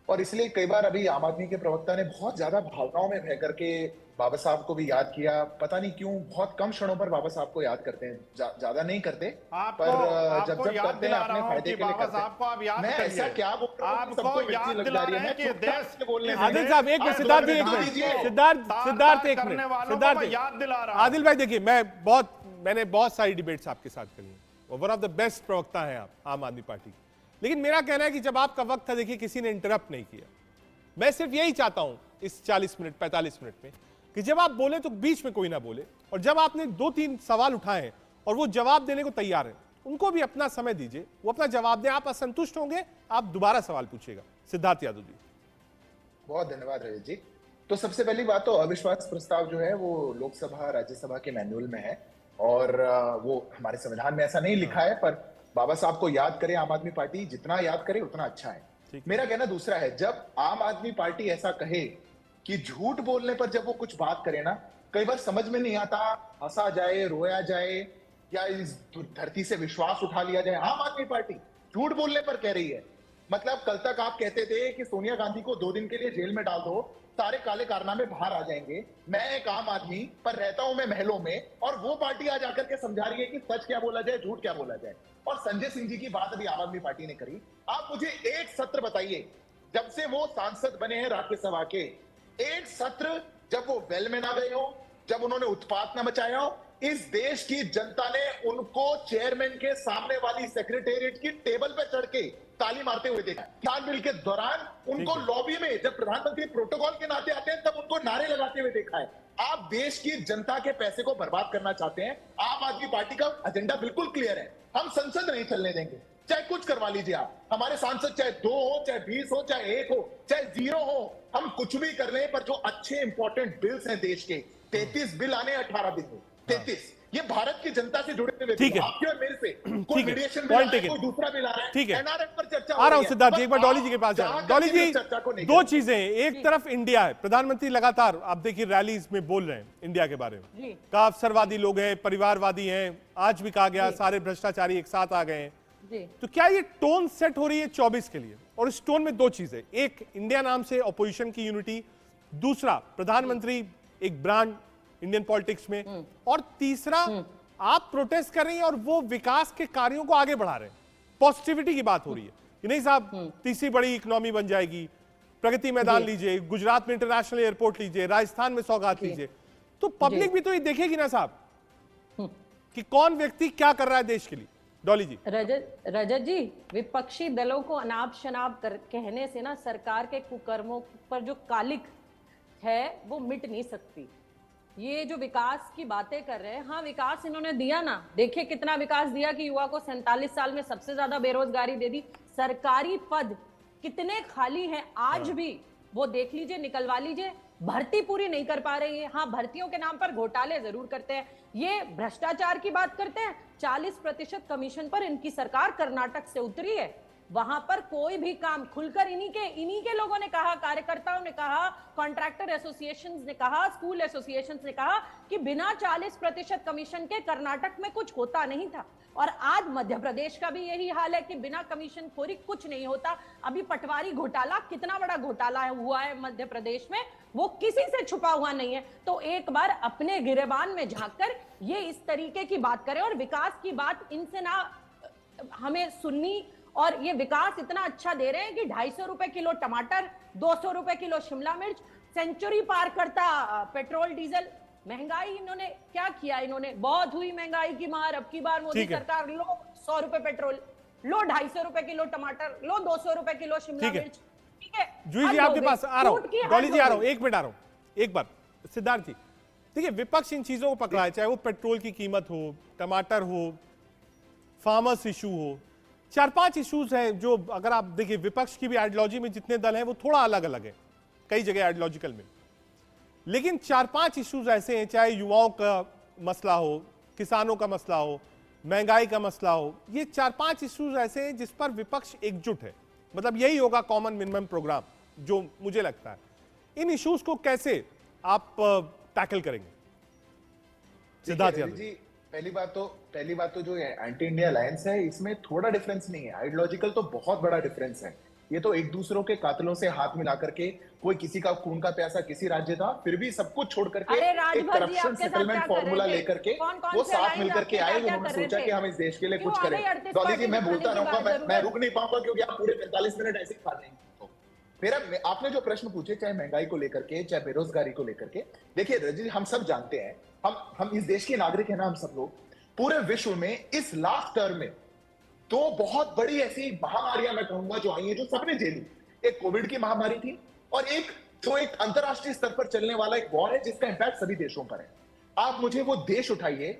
और इसलिए कई बार अभी आम आदमी के प्रवक्ता ने बहुत ज्यादा भावनाओं में बह करके बाबा साहब को भी याद किया। पता नहीं क्यों बहुत कम क्षणों पर बाबा साहब को याद करते हैं, ज्यादा नहीं करते, पर जब जब करते हैं अपने फायदे के लिए करते हैं। मैं ऐसा क्या बोल रहा हूँ सबको मिर्ची लग जा रही है कि देश के बोलने से। आदिल साहब एक मिनट, सिद्धार्थ जी एक मिनट, सिद्धार्थ एक मिनट, सिद्धार्थ याद दिला रहा हूं। आदिल भाई देखिए, मैंने बहुत सारी डिबेट्स आपके साथ करी हैं, वन ऑफ द बेस्ट प्रवक्ता हैं आप आम आदमी पार्टी, लेकिन मेरा कहना है कि जब आपका वक्त था, देखिए किसी ने इंटरप्ट नहीं किया। मैं सिर्फ यही चाहता हूं इस 40 मिनट 45 मिनट में कि जब आप बोले तो बीच में कोई ना बोले, और जब आपने 2-3 सवाल उठाए हैं और वो जवाब देने को तैयार है, उनको भी अपना समय दीजिए, वो अपना जवाब दें। आप असंतुष्ट होंगे, आप दोबारा सवाल पूछिएगा। सिद्धार्थ यादव जी। बहुत धन्यवाद रजत जी। तो सबसे पहली बात तो अविश्वास प्रस्ताव जो है वो लोकसभा राज्यसभा के मैनुअल में है, और वो हमारे संविधान में ऐसा नहीं लिखा है, पर बाबा साहब को याद करे आम आदमी पार्टी, जितना याद करे उतना अच्छा है। मेरा कहना दूसरा है, जब आम आदमी पार्टी ऐसा कहे कि झूठ बोलने पर जब वो कुछ बात करे ना, कई बार समझ में नहीं आता, हंसा जाए, रोया जाए, या इस धरती से विश्वास उठा लिया जाए। आम आदमी पार्टी झूठ बोलने पर कह रही है, मतलब कल तक आप कहते थे कि सोनिया गांधी को 2 दिन के लिए जेल में डाल दो, सारे काले कारनामे बाहर आ जाएंगे। मैं एक आम आदमी पर रहता हूं मैं महलों में, और वो पार्टी आज आकर के समझा रही है कि सच क्या बोला जाए, झूठ क्या बोला जाए। और संजय सिंह जी की बात अभी आम आदमी पार्टी ने करी। आप मुझे एक सत्र बताइए जब से वो सांसद बने हैं राज्यसभा के, एक सत्र जब वो वेल में ना गए हो, जब उन्होंने उत्पात ना मचाया हो, इस देश की जनता ने उनको चेयरमैन के सामने वाली सेक्रेटेरिएट की टेबल पे चढ़ के ताली मारते हुए देखा। किसान बिल के दौरान उनको लॉबी में, जब प्रधानमंत्री प्रोटोकॉल के नाते आते हैं, तब उनको नारे लगाते हुए देखा है। आप देश की जनता के पैसे को बर्बाद करना चाहते हैं। आम आदमी पार्टी का एजेंडा बिल्कुल क्लियर है, हम संसद नहीं चलने देंगे, चाहे कुछ करवा लीजिए आप। हमारे सांसद चाहे 2 हो, चाहे 20 हो, चाहे 1 हो, चाहे 0 हो, हम कुछ भी कर लें, पर जो अच्छे इंपॉर्टेंट बिल्स हैं देश के, 33 बिल आने 18 दिन में, 33, ये भारत की जनता से जुड़े हुए। ठीक है, आपके और मेरे से कोई मीडिएशन बिल आ रहा है, कोई दूसरा बिल आ रहा है, ठीक है, एनआरएफ पर चर्चा आ रहा हूं सिद्धार्थ जी, एक बार डॉली जी के पास जाए। डॉली जी, 2 चीजें हैं, एक तरफ इंडिया है, प्रधानमंत्री लगातार आप देखिए रैलीज में बोल रहे हैं इंडिया के बारे में, का अवसरवादी लोग हैं, परिवारवादी हैं, आज भी कहा गया सारे भ्रष्टाचारी एक साथ आ गए हैं। तो क्या ये टोन सेट हो रही है 24 के लिए? और इस टोन में 2 चीजें, एक इंडिया नाम से ऑपोजिशन की यूनिटी, दूसरा प्रधानमंत्री एक ब्रांड इंडियन पॉलिटिक्स में, और तीसरा आप प्रोटेस्ट कर रही हैं और वो विकास के कार्यों को आगे बढ़ा रहे हैं। पॉजिटिविटी की बात हो रही है कि नहीं साहब, तीसरी बड़ी इकोनॉमी बन जाएगी, प्रगति मैदान लीजिए, गुजरात में इंटरनेशनल एयरपोर्ट लीजिए, राजस्थान में सौगात लीजिए, तो पब्लिक भी तो ये देखेगी ना साहब कि कौन व्यक्ति क्या कर रहा है देश के लिए। डॉली जी। रजत जी, विपक्षी दलों को अनाप शनाप कहने से ना सरकार के कुकर्मों पर जो कालिक है वो मिट नहीं सकती। ये जो विकास की बातें कर रहे हैं, हाँ विकास इन्होंने दिया ना, देखिए कितना विकास दिया कि युवा को 47 साल में सबसे ज्यादा बेरोजगारी दे दी। सरकारी पद कितने खाली हैं आज भी, वो देख लीजिए, निकलवा लीजिए। भर्ती पूरी नहीं कर पा रही है, हाँ भर्तियों के नाम पर घोटाले जरूर करते हैं। ये भ्रष्टाचार की बात करते हैं, 40% कमीशन पर इनकी सरकार कर्नाटक से उतरी है, वहां पर कोई भी काम खुलकर इन्हीं के लोगों ने कहा, कार्यकर्ताओं ने कहा, कॉन्ट्रैक्टर एसोसिएशंस ने कहा, स्कूल एसोसिएशंस ने कहा कि बिना 40% कमीशन के कर्नाटक में कुछ होता नहीं था। और आज मध्य प्रदेश का भी यही हाल है कि बिना कमीशन खोरी कुछ नहीं होता। अभी पटवारी घोटाला, कितना बड़ा घोटाला हुआ है मध्य प्रदेश में, वो किसी से छुपा हुआ नहीं है। तो एक बार अपने गिरेबान में झांककर ये इस तरीके की बात करें, और विकास की बात इनसे ना हमें सुननी। और ये विकास इतना अच्छा दे रहे हैं कि 250 रुपए किलो टमाटर, 200 रुपए किलो शिमला मिर्च, सेंचुरी पार करता पेट्रोल डीजल। महंगाई इन्होंने क्या किया, इन्होंने बहुत हुई महंगाई की मार। अब की बार मोदी सरकार, लो 100 रुपए पेट्रोल, लो 250 रुपए किलो टमाटर, लो 200 रुपए किलो शिमला मिर्च। ठीक है जूही जी, आपके पास आ रहा हूं, डॉली जी आ रहा हूं, 1 मिनट आ रहा हूं। एक बार सिद्धार्थ जी, देखिए विपक्ष इन चीजों को पकड़ा है, चाहे वो पेट्रोल की कीमत हो, टमाटर हो, फार्मर्स इशू हो, 4-5 इश्यूज हैं जो अगर आप देखिए विपक्ष की भी आइडियोलॉजी में जितने दल हैं वो थोड़ा अलग अलग है। कई जगह आइडियोलॉजिकल में, लेकिन 4-5 इश्यूज ऐसे हैं, चाहे युवाओं का मसला हो, किसानों का मसला हो, महंगाई का मसला हो, ये 4-5 इश्यूज ऐसे हैं जिस पर विपक्ष एकजुट है। मतलब यही होगा कॉमन मिनिमम प्रोग्राम, जो मुझे लगता है। इन इश्यूज को कैसे आप टैकल करेंगे सिद्धार्थ यादव जी? पहली बात तो जो एंटी इंडिया अलायंस है इसमें थोड़ा डिफरेंस नहीं है, आइडियोलॉजिकल तो बहुत बड़ा डिफरेंस है। ये तो एक दूसरों के कातलों से हाथ मिला करके, कोई किसी का खून का प्यासा किसी राज्य था, फिर भी सब कुछ छोड़ करके एक करप्शन सेटलमेंट फॉर्मूला लेकर के वो साथ मिलकर के आए। उन्होंने सोचा कि हम इस देश के लिए कुछ करें। डॉली जी मैं बोलता रहूंगा, मैं रुक नहीं पाऊंगा क्योंकि आप पूरे 45 मिनट ऐसे ही खा देंगे। मेरा आपने जो प्रश्न पूछे, चाहे महंगाई को लेकर के, चाहे बेरोजगारी को लेकर के, देखिए रजनी, हम सब जानते हैं, हम इस देश के नागरिक हैं ना, हम सब लोग पूरे विश्व में इस लास्ट टर्म में दो बहुत बड़ी ऐसी महामारियां मैं कहूंगा जो आई हैं, जो सबने झेली। एक कोविड की महामारी थी और एक अंतरराष्ट्रीय स्तर पर चलने वाला एक वॉर है जिसका इंपैक्ट सभी देशों पर है। आप मुझे वो देश उठाइए,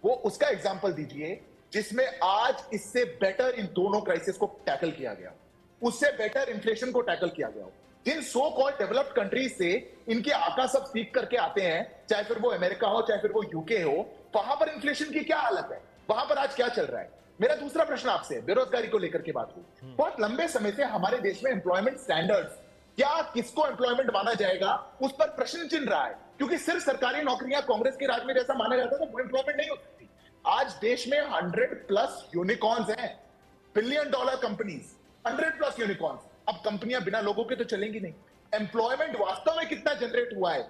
वो उसका एग्जाम्पल दीजिए जिसमें आज इससे बेटर इन दोनों क्राइसिस को टैकल किया गया, उससे बेटर इन्फ्लेशन को टैकल किया गया। जिन सो कॉल्ड डेवलप्ड कंट्रीज से इनके आका सब सीख करके आते हैं, चाहे फिर वो अमेरिका हो, चाहे फिर वो यूके हो, वहां पर इन्फ्लेशन की क्या हालत है, वहां पर आज क्या चल रहा है। मेरा दूसरा प्रश्न आपसे बेरोजगारी को लेकर के बात हुई। बहुत लंबे समय से हमारे देश में एम्प्लॉयमेंट स्टैंडर्ड्स, क्या किसको एम्प्लॉयमेंट माना जाएगा, उस पर प्रश्न चिन्ह रहा है, क्योंकि सिर्फ सरकारी नौकरियां कांग्रेस के राज में जैसा माना जाता था वो एम्प्लॉयमेंट नहीं हो सकती। आज देश में 100+ यूनिकॉर्न्स हैं, $1 बिलियन कंपनीज, 100+ यूनिकॉर्न्स। अब कंपनियां बिना लोगों के तो चलेंगी नहीं। एम्प्लॉयमेंट वास्तव में कितना जनरेट हुआ है,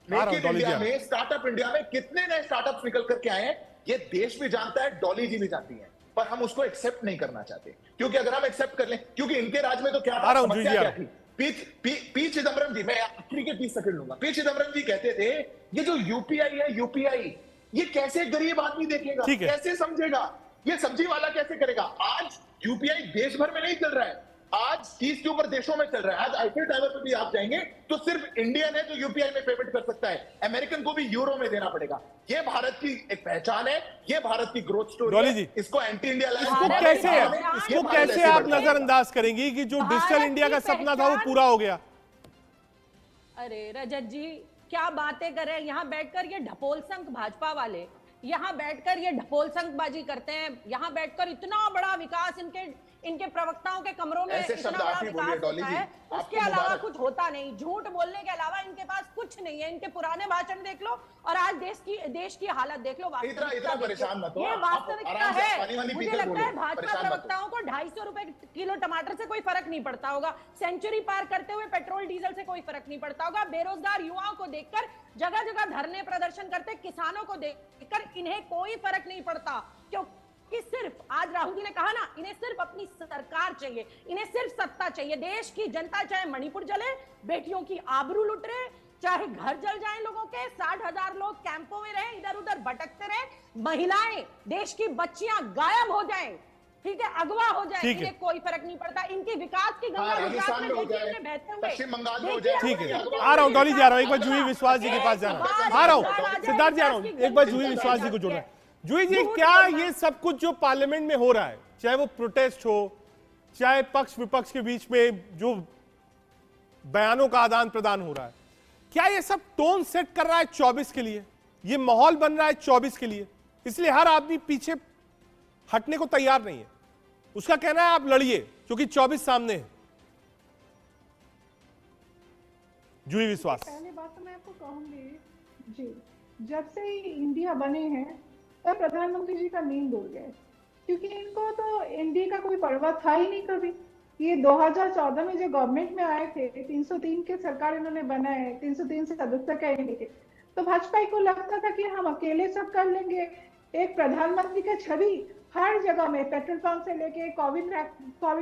मेक इन इंडिया में, स्टार्टअप इंडिया में कितने नए स्टार्टअप्स निकल करके आए हैं, ये देश भी जानता है, डॉली जी भी जानती है, पर हम उसको एक्सेप्ट नहीं करना चाहते। क्योंकि अगर हम एक्सेप्ट कर लें, क्योंकि इनके राज में तो क्या था, समस्या क्या थी, पी चिदम्बरम जी, मैं आखिरी के 30 सेकंड लूंगा, पी चिदम्बरम जी कहते थे ये जो यूपीआई है, यूपीआई ये कैसे गरीब आदमी देखेगा, कैसे समझेगा, ये सब्जी वाला कैसे करेगा। आज यूपीआई देश भर में नहीं चल रहा है, आज 30 के ऊपर देशों में चल रहा है। आज आईफिल टावर पे भी आप जाएंगे तो सिर्फ इंडियन है जो यूपीआई में पेमेंट कर सकता है, अमेरिकन को भी यूरो में देना पड़ेगा। ये भारत की एक पहचान है, ये भारत की ग्रोथ स्टोरी है। इसको एंटी इंडिया इसको कैसे आप नजरअंदाज करेंगी कि जो डिजिटल इंडिया का सपना था वो पूरा हो गया। अरे रजत जी क्या बातें कर रहे हैं, यहाँ बैठकर ये ढपोल संघ भाजपा वाले यहाँ बैठकर ये ढपोल संघबाजी करते हैं, यहाँ बैठकर इतना बड़ा विकास इनके प्रवक्ताओं के कमरों में इतना बड़ा विकास होता है, उसके अलावा कुछ होता नहीं। झूठ बोलने के अलावा इनके पास कुछ नहीं है। इनके पुराने भाषण देख लो और आज देश की हालत देख लो। इतना परेशान मत हो, ये वास्तविकता है। मुझे लगता है भाजपा प्रवक्ताओं को 250 रुपए किलो टमाटर से कोई फर्क नहीं पड़ता होगा, सेंचुरी पार करते हुए पेट्रोल डीजल से कोई फर्क नहीं पड़ता होगा, बेरोजगार युवाओं को देखकर जगह जगह धरने प्रदर्शन करते किसानों को देखकर इन्हें कोई फर्क नहीं पड़ता। क्योंकि सिर्फ आज राहुल जी ने कहा ना, इन्हें सिर्फ अपनी सरकार चाहिए, इन्हें सिर्फ सत्ता चाहिए। देश की जनता चाहे मणिपुर जले, बेटियों की आबरू लुट रहे, चाहे घर जल जाए लोगों के, 60,000 लोग कैंपों में रहे, इधर उधर भटकते रहे, महिलाएं, देश की बच्चियां गायब हो जाएं, ठीक है, अगवा हो जाए, इन्हें कोई फर्क नहीं पड़ता। इनके विकास की गंगा गुजरात में देखिए बहते हुए, पश्चिम बंगाल में हो जाए। ठीक है, आ रहा हूँ डॉली जी, आ रहा हूँ, एक बार जूही विश्वास जी के पास जाना, आ रहा हूँ सिद्धार्थ जी, आ रहा हूँ, एक बार जूही विश्वास जी को जोड़ना है। जूही जी, क्या ये सब कुछ जो पार्लियामेंट में हो रहा है, चाहे वो प्रोटेस्ट हो, चाहे पक्ष विपक्ष के बीच में जो बयानों का आदान प्रदान हो रहा है, क्या ये सब टोन सेट कर रहा है 24 के लिए, ये माहौल बन रहा है 24 के लिए, इसलिए हर आदमी पीछे हटने को तैयार नहीं है। उसका कहना है आप लड़िए क्योंकि 24 सामने है। जूही विश्वास। पहली बात तो मैं आपको कहूंगी जी, जब से ही इंडिया बने हैं तब प्रधानमंत्री जी का नींद उड़ गया, क्योंकि इनको तो एनडीए का कोई पर्वा था ही नहीं कभी। ये 2014 में जो गवर्नमेंट में आए थे, 303 के सरकार इन्होंने बनाए, 303 से सदस्य का एनडीए, तो भाजपा को लगता था कि हम अकेले सब कर लेंगे। एक प्रधानमंत्री का छवि हर जगह में, पेट्रोल पंप से लेके कोविड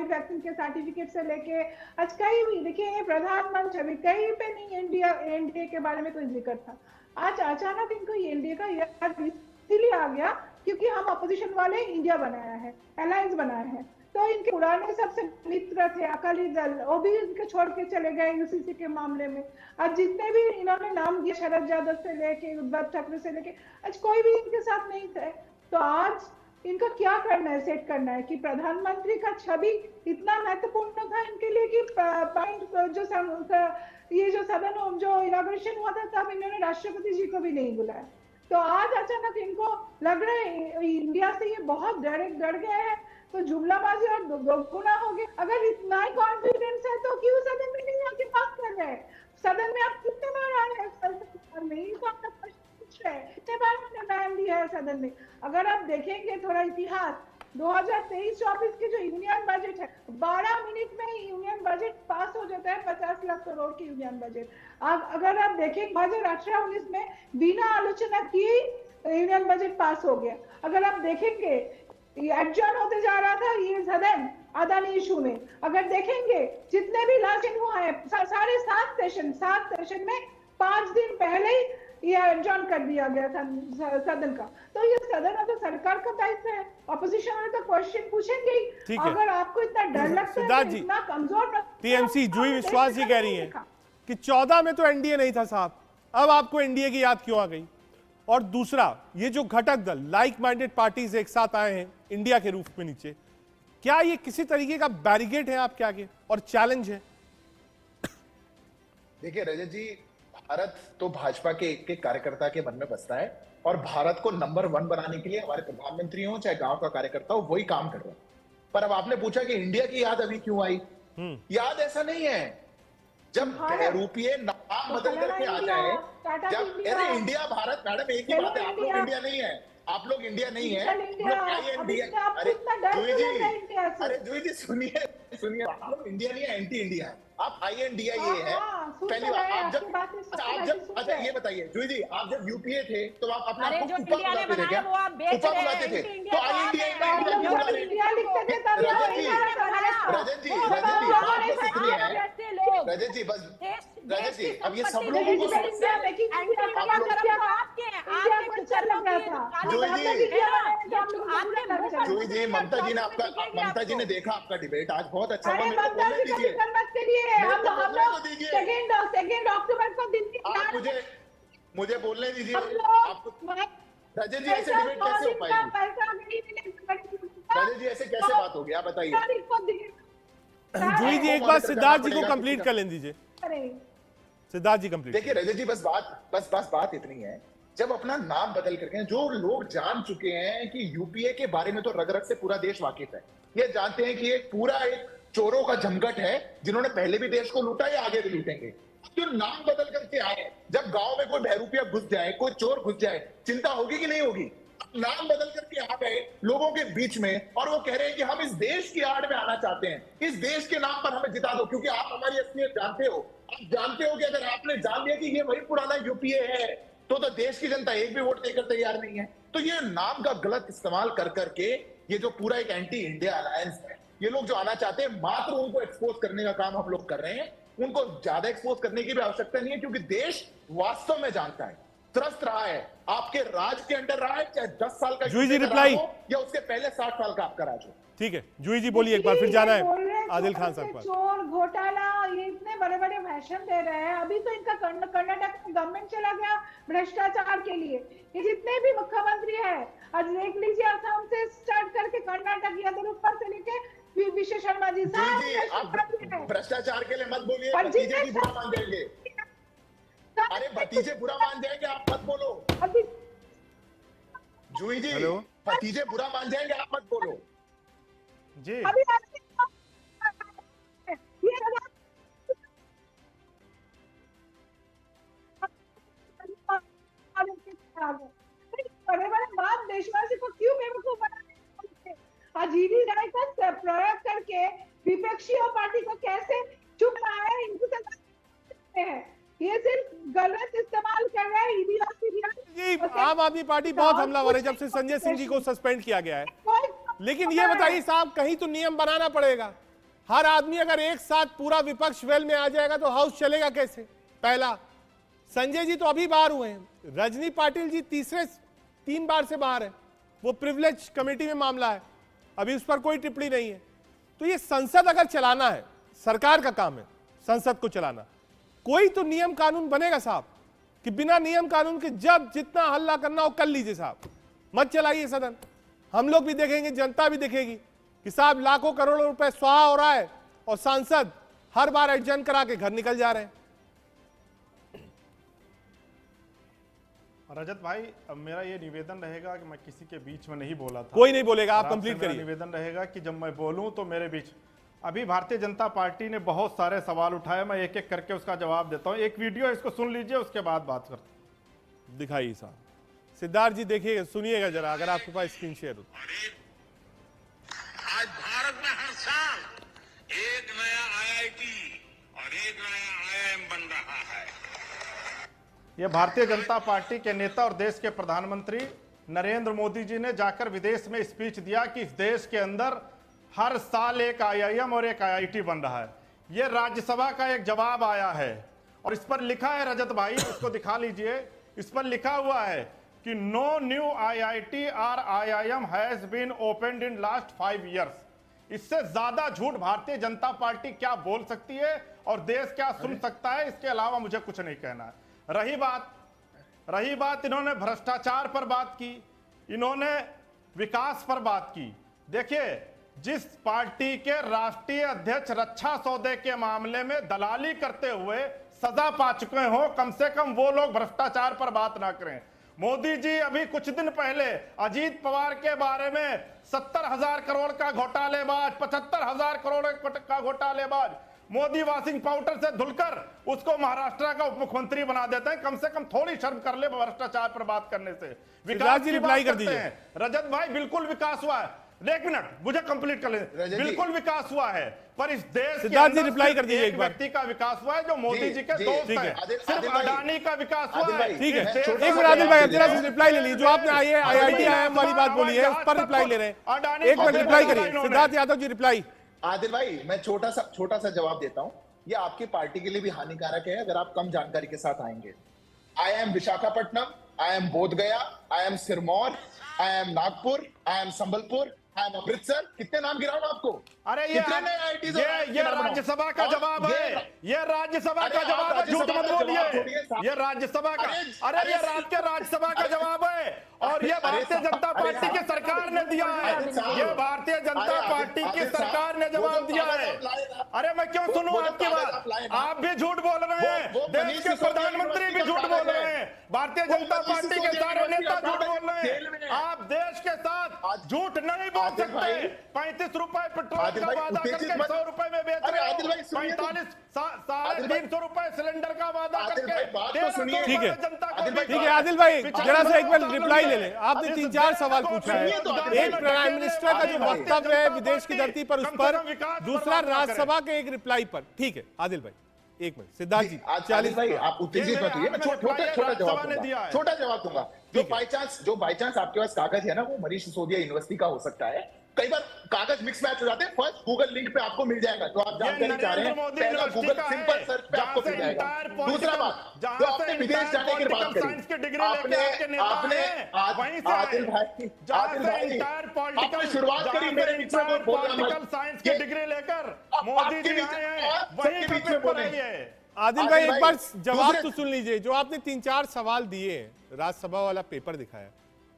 वैक्सीन के सर्टिफिकेट से लेके आज कहीं भी देखिए प्रधानमंत्री छवि, कहीं पे नहीं एनडीए के बारे में कोई जिक्र था। आज अचानक इनको एनडीए का याद इसलिए आ गया क्योंकि हम अपोजिशन वाले इंडिया बनाया है, अलायंस बनाया है। तो इनके पुराने सबसे मित्र थे अकाली दल, वो भी इनके छोड़ के चले गए यूसीसी के मामले में। आज जितने भी इन्होंने नाम दिए, शरद यादव से लेके उद्धव ठाकरे से लेके, आज कोई भी इनके साथ नहीं थे। तो आज इनका क्या करना है, सेट करना है कि प्रधानमंत्री का छवि इतना महत्वपूर्ण था इनके लिए कि पॉइंट ये जो सदन जो इनॉग्रेशन हुआ था तब इन्होंने राष्ट्रपति जी को भी नहीं बुलाया। तो आज अचानक इनको लग रहा है इंडिया से ये बहुत डर गए हैं, तो जुमलाबाजी और दोगुना हो गया। अगर इतना ही कॉन्फिडेंस है तो क्यों सदन में नहीं आके बात कर रहे हैं? सदन में आप कितने बार आए हैं? तो आपका प्रश्न पूछ रहे हैं, कितने बार आपने बयान दिया है सदन में? अगर आप देखेंगे थोड़ा इतिहास, 2023-24 के जो यूनियन बजट है, 12 मिनट में यूनियन बजट पास हो जाता है, 50 लाख करोड़ की यूनियन बजट। अगर आप देखें 2018-19 में बिना आलोचना किए यूनियन बजट पास हो गया। अगर आप देखेंगे एडजॉर्न होते जा रहा था ये सदन अदानी इशू में। अगर देखेंगे जितने भी लास्ट हुआ है सारे 7 सेशन में 5 दिन पहले ही ये एडजॉर्न कर दिया गया था सदन का। तो ये सदन है तो सरकार का दायित्व है, अपोजिशन वाले तो क्वेश्चन पूछेंगे ही। अगर आपको इतना डर लगता है, इतना कमजोर टीएमसी जूही विश्वास जी कह रही है कि 14 में तो एनडीए नहीं था साहब, अब आपको एनडीए की याद क्यों आ गई? और दूसरा, ये जो घटक दल लाइक माइंडेड पार्टीज एक साथ आए हैं इंडिया के रूप में नीचे, क्या ये किसी तरीके का बैरिकेड है आपके आगे और चैलेंज है? देखिए रजत जी, भारत तो भाजपा के एक कार्यकर्ता के मन में बसता है और भारत को नंबर 1 बनाने के लिए हमारे प्रधानमंत्री हो चाहे गांव का कार्यकर्ता हो, वही काम कर रहे हैं। पर अब आपने पूछा कि इंडिया की याद अभी क्यों आई? याद ऐसा नहीं है, जब बहरूपीय नाम बदल करके आ जाए, जब अरे इंडिया भारत, मैडम एक ही बात है, आप लोग इंडिया नहीं है, आप लोग इंडिया नहीं है, अरे जूही जी, अरे जूही जी सुनिए, आप लोग इंडिया नहीं है, एंटी इंडिया है, आप INDIA है। पहली बात, आप जब अच्छा ये बताइए जूही जी, आप जब यूपीए थे तो आप अपने आप को कुपा बुलाते थे क्या? कुपा बुलाते थे तो INDIA रजत जी बस रजत जी, अब ये सब लोगों को जूही जी, ममता जी ने देखा आपका डिबेट आज, बहुत अच्छा हुआ, मेरे को बोलने दीजिए, सेकेंड अक्टूबर को दिल्ली, आप मुझे बोलने दीजिए। आपको रजत जी ऐसे डिबेट कैसे हो पाएगी? रजत जी ऐसे कैसे बात होगी, आप बताइए। जूही जी एक बार सिद्धार्थ जी को कंप्लीट कर लें दीजिए। सिद्धार्थ जी कंप्लीट। देखिए रजत जी, बस बात इतनी है, जब अपना नाम बदल करके, जो लोग जान चुके हैं कि यूपीए के बारे में तो रग रग से पूरा देश वाकिफ है, ये जानते हैं कि ये पूरा एक चोरों का जमघट है जिन्होंने पहले भी देश को लूटा या आगे भी लूटेंगे। जो नाम बदल करके आए, जब गांव में कोई बहरूपिया घुस जाए, कोई चोर घुस जाए, चिंता होगी कि नहीं होगी? नाम बदल करके आ गए लोगों के बीच में और वो कह रहे हैं कि हम इस देश की आड़ में आना चाहते हैं, इस देश के नाम पर हमें जिता दो, क्योंकि आप हमारी असलियत जानते हो। आप जानते हो कि अगर आपने जान लिया कि ये वही पुराना यूपीए है तो देश की जनता एक भी वोट देकर तैयार नहीं है। तो ये नाम का गलत इस्तेमाल कर करके ये जो पूरा एक एंटी इंडिया अलायंस है, ये लोग जो आना चाहते हैं, मात्र उनको एक्सपोज करने का काम हम लोग कर रहे हैं। उनको ज्यादा एक्सपोज करने की भी आवश्यकता नहीं है, क्योंकि देश वास्तव में जानता है, त्रस्त रहा है, आपके राज के अंडर रहा है, चाहे 10 साल का जूही जी रिप्लाई या उसके पहले 60 साल का आपका राज हो। ठीक है जूही जी बोलिए, एक बार फिर जाना है आदिल खान साहब पर। चोर घोटाला, ये इतने बड़े बड़े भाषण दे रहे हैं। अभी तो इनका कर्नाटक में गवर्नमेंट चला गया भ्रष्टाचार के लिए। ये जितने भी मुख्यमंत्री है, आज देख लीजिए, असम से स्टार्ट करके कर्नाटक, येदियुरप्पा से लेके विश्व शर्मा जी, भ्रष्टाचार के लिए मत बोलिए, भतीजे की बुरा मान जाएंगे। अरे भतीजे बुरा मान जाएंगे, आप मत बोलो जूही जी, भतीजे बुरा मान जाएंगे, आप मत बोलो जी। बड़े बड़े बात देशवासी को क्यों बेवकूफ बनाते? आज ईडी राय का प्रयोग करके विपक्षी और पार्टी को कैसे चुप रहा है, इनको है, ये सिर्फ गलत इस्तेमाल कर रहा है ईडी और सीबीआई। आम आदमी पार्टी बहुत हमलावर है जब से संजय सिंह जी को सस्पेंड किया गया है। लेकिन ये बताइए साहब, कहीं तो नियम बनाना पड़ेगा। हर आदमी अगर एक साथ पूरा विपक्ष वेल में आ जाएगा तो हाउस चलेगा कैसे? पहला, संजय जी तो अभी बाहर हुए हैं, रजनी पाटिल जी 3 बार से बाहर है, वो प्रिविलेज कमेटी में मामला है, अभी उस पर कोई टिप्पणी नहीं है। तो ये संसद अगर चलाना है, सरकार का काम है संसद को चलाना, कोई तो नियम कानून बनेगा साहब, कि बिना नियम कानून के जब जितना हल्ला करना हो कर लीजिए साहब, मत चलाइए सदन। हम लोग भी देखेंगे, जनता भी देखेगी कि साहब लाखों करोड़ों रुपए स्वाहा हो रहा है और सांसद हर बार एडजर्न करा के घर निकल जा रहे हैं। रजत भाई, अब मेरा ये निवेदन रहेगा कि मैं किसी के बीच में नहीं बोला था। कोई नहीं बोलेगा, आप आपसे कंप्लीट मेरा करिए। निवेदन रहेगा कि जब मैं बोलूं तो मेरे बीच। अभी भारतीय जनता पार्टी ने बहुत सारे सवाल उठाए, मैं एक एक करके उसका जवाब देता हूं। एक वीडियो इसको सुन लीजिए, उसके बाद बात करते हैं। दिखाइए साहब। सिद्धार्थ जी देखिएगा, सुनिएगा जरा, अगर आपके पास स्क्रीन शेयर हो। आज भारत में हर साल एक नया आईआईटी और एक नया आईआईएम बन रहा है। ये भारतीय जनता पार्टी के नेता और देश के प्रधानमंत्री नरेंद्र मोदी जी ने जाकर विदेश में स्पीच दिया कि इस देश के अंदर हर साल एक आईआईएम और एक आईआईटी बन रहा है। ये राज्यसभा का एक जवाब आया है और इस पर लिखा है, रजत भाई इसको दिखा लीजिए, इस पर लिखा हुआ है कि नो न्यू आईआईटी और IIM has been opened in last 5 years. इससे ज्यादा झूठ भारतीय जनता पार्टी क्या बोल सकती है और देश क्या सुन सकता है, इसके अलावा मुझे कुछ नहीं कहना है। रही बात इन्होंने भ्रष्टाचार पर बात की, इन्होंने विकास पर बात की। देखिए, जिस पार्टी के राष्ट्रीय अध्यक्ष रक्षा सौदे के मामले में दलाली करते हुए सजा पा चुके हो, कम से कम वो लोग भ्रष्टाचार पर बात ना करें। मोदी जी अभी कुछ दिन पहले अजीत पवार के बारे में 70,000 करोड़ का घोटालेबाज, 75,000 करोड़ का घोटालेबाज मोदी वॉशिंग पाउडर से धुलकर उसको महाराष्ट्र का उप मुख्यमंत्री बना देते हैं। कम से कम थोड़ी शर्म कर ले भ्रष्टाचार पर बात करने से। विकास की रिप्लाई बात कर करते दीजिए। हैं। रजत भाई, बिल्कुल विकास हुआ है। एक मिनट मुझे कंप्लीट कर ले। बिल्कुल विकास हुआ है, पर इस देश के अंदर रिप्लाई कर दीजिए एक व्यक्ति का विकास हुआ है जो मोदी जी के दोस्त है। सिर्फ अडानी का विकास हुआ है। ठीक है, एक मिनट आदिल भाई, जरा से रिप्लाई ले लीजिए। जो आपने आईआईटी आईआईएम वाली बात बोली है उस पर रिप्लाई ले रहे हैं। एक मिनट रिप्लाई करिए। सिद्धार्थ यादव जी रिप्लाई। आदिल भाई, मैं छोटा सा जवाब देता हूं। ये आपकी पार्टी के लिए भी हानिकारक है अगर आप कम जानकारी के साथ आएंगे। I am Visakhapatnam, I am Bodhgaya, I am Sirmaur, I am Nagpur, I am Sambalpur, I am Amritsar. कितने नाम गिराऊं आपको? अरे ये राज्यसभा का जवाब है, ये राज्यसभा का जवाब है, झूठ मत बोलिए। ये राज्यसभा का, अरे ये आपके राज्यसभा का जवाब है और ये भारतीय जनता पार्टी की सरकार ने दिया है। ये भारतीय जनता पार्टी की सरकार ने जवाब दिया है। अरे मैं क्यों सुनूं आपकी बात? आप भी झूठ बोल रहे हैं, देश के प्रधानमंत्री भी झूठ बोल रहे हैं, भारतीय जनता पार्टी के सारे नेता झूठ बोल रहे हैं। आप देश के साथ झूठ नहीं बोल सकते। 35 रुपए पेट्रोल का वादा करके 100 रुपए में बेच रहे हो। 45 350 रुपए सिलेंडर का वादा करके। ठीक है आदिल भाई, जरा से एक बार रिप्लाई ले लें। आपने 3-4 सवाल पूछा है। एक प्राइम मिनिस्टर का जो वक्तव्य है विदेश की धरती पर, उस पर, दूसरा राज्यसभा के एक रिप्लाई पर। ठीक है आदिल भाई, एक मिनट। सिद्धार्थ जी 40 भाई, आप उत्तेजित मत होइए, मैं छोटा जवाब दूंगा। जो बाई चांस आपके पास कागज है ना, वो मनीष सिसोदिया यूनिवर्सिटी का हो सकता है। कई बार कागज मिक्स मैच हो जाते हैं। फर्स्ट गूगल लिंक पे आपको मिल जाएगा जो आप जानकारी चाह रहे हैं। पहला गूगल सिंपल सर्च पे आपको मिल जाएगा। दूसरा बात, जो आपने विदेश जाने की बात करी, आपने शुरुआत करी मेरे बीच में पॉलिटिकल साइंस की डिग्री लेकर मोदी जी आए हैं, वही बीच में बोल रही है। आदिल भाई एक बार जवाब तो सुन लीजिए। जो आपने 3-4 सवाल दिए, राज्यसभा वाला पेपर दिखाया,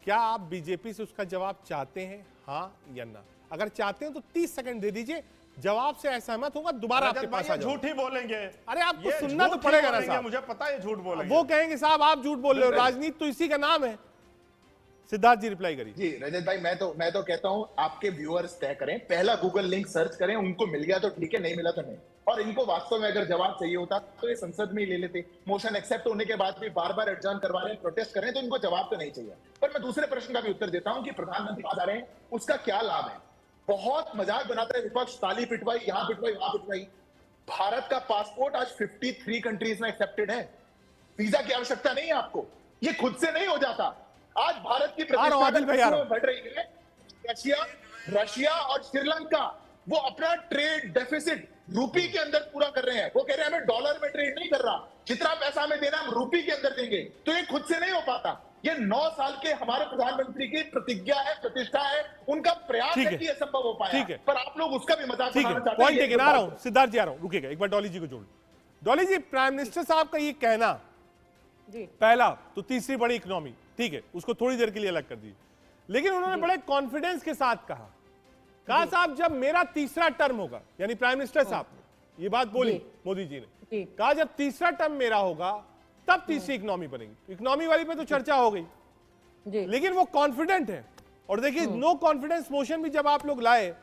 क्या आप बीजेपी से उसका जवाब चाहते हैं, हाँ या ना? अगर चाहते हैं तो 30 सेकंड दे दीजिए। जवाब से असहमत होगा दोबारा आपके पास आ जाओ। झूठ ही बोलेंगे। अरे आपको सुनना तो पड़ेगा ना साहब। मुझे पता है झूठ बोलेंगे। वो कहेंगे साहब आप झूठ बोल रहे हो, राजनीति तो इसी का नाम है। सिद्धार्थ जी रिप्लाई करिए। जी रजत भाई, मैं तो कहता हूं आपके व्यूअर्स तय करें। पहला गूगल लिंक सर्च करें, उनको मिल गया तो ठीक है, नहीं मिला तो नहीं। और इनको वास्तव में अगर जवाब चाहिए होता तो ये संसद में ही ले लेते। मोशन एक्सेप्ट होने के बाद भी बार बार एडजर्न करवा रहे हैं, प्रोटेस्ट कर रहे हैं, तो इनको जवाब तो नहीं चाहिए। पर मैं दूसरे प्रश्न का भी उत्तर देता हूं कि प्रधानमंत्री आ रहे हैं, उसका क्या लाभ है? बहुत मजाक बनाता है विपक्ष, ताली पिटवाई, यहां पिटवाई, वहां पिटवाई। भारत का पासपोर्ट आज 53 कंट्रीज में एक्सेप्टेड है। वीजा की आवश्यकता नहीं है आपको, ये खुद से नहीं हो जाता। आज भारत की प्रतिष्ठा बढ़ रही है। रशिया और श्रीलंका वो अपना ट्रेड डेफिसिट रूपी के अंदर पूरा कर रहे हैं। वो कह रहे हैं हमें डॉलर में ट्रेड नहीं कर रहा, जितना पैसा हमें देना हम रूपी के अंदर देंगे। तो ये खुद से नहीं हो पाता। ये 9 साल के हमारे प्रधानमंत्री की प्रतिज्ञा है, प्रतिष्ठा है, उनका प्रयास है कि ये संभव हो पाया। पर आप लोग उसका भी मजाक बनाना चाहते हैं। पॉइंट टेकन, आ रहा हूं सिद्धार्थ जी, आ रहा हूं, रुकिएगा एक बार। डॉली जी को जोड़। डॉली जी, प्राइम मिनिस्टर साहब का ये कहना, पहला तो तीसरी बड़ी इकोनॉमी, ठीक है, उसको थोड़ी देर के लिए अलग कर दीजिए। लेकिन उन्होंने बड़े कॉन्फिडेंस के साथ कहा साहब जब मेरा तीसरा टर्म होगा, यानी प्राइम मिनिस्टर साहब ने ये बात बोली, मोदी जी ने कहा जब तीसरा टर्म मेरा होगा तब तीसरी इकोनॉमी बनेगी। इकोनॉमी वाली पे तो चर्चा हो गई, लेकिन वो कॉन्फिडेंट है। और देखिए नो कॉन्फिडेंस मोशन भी जब आप लोग लाए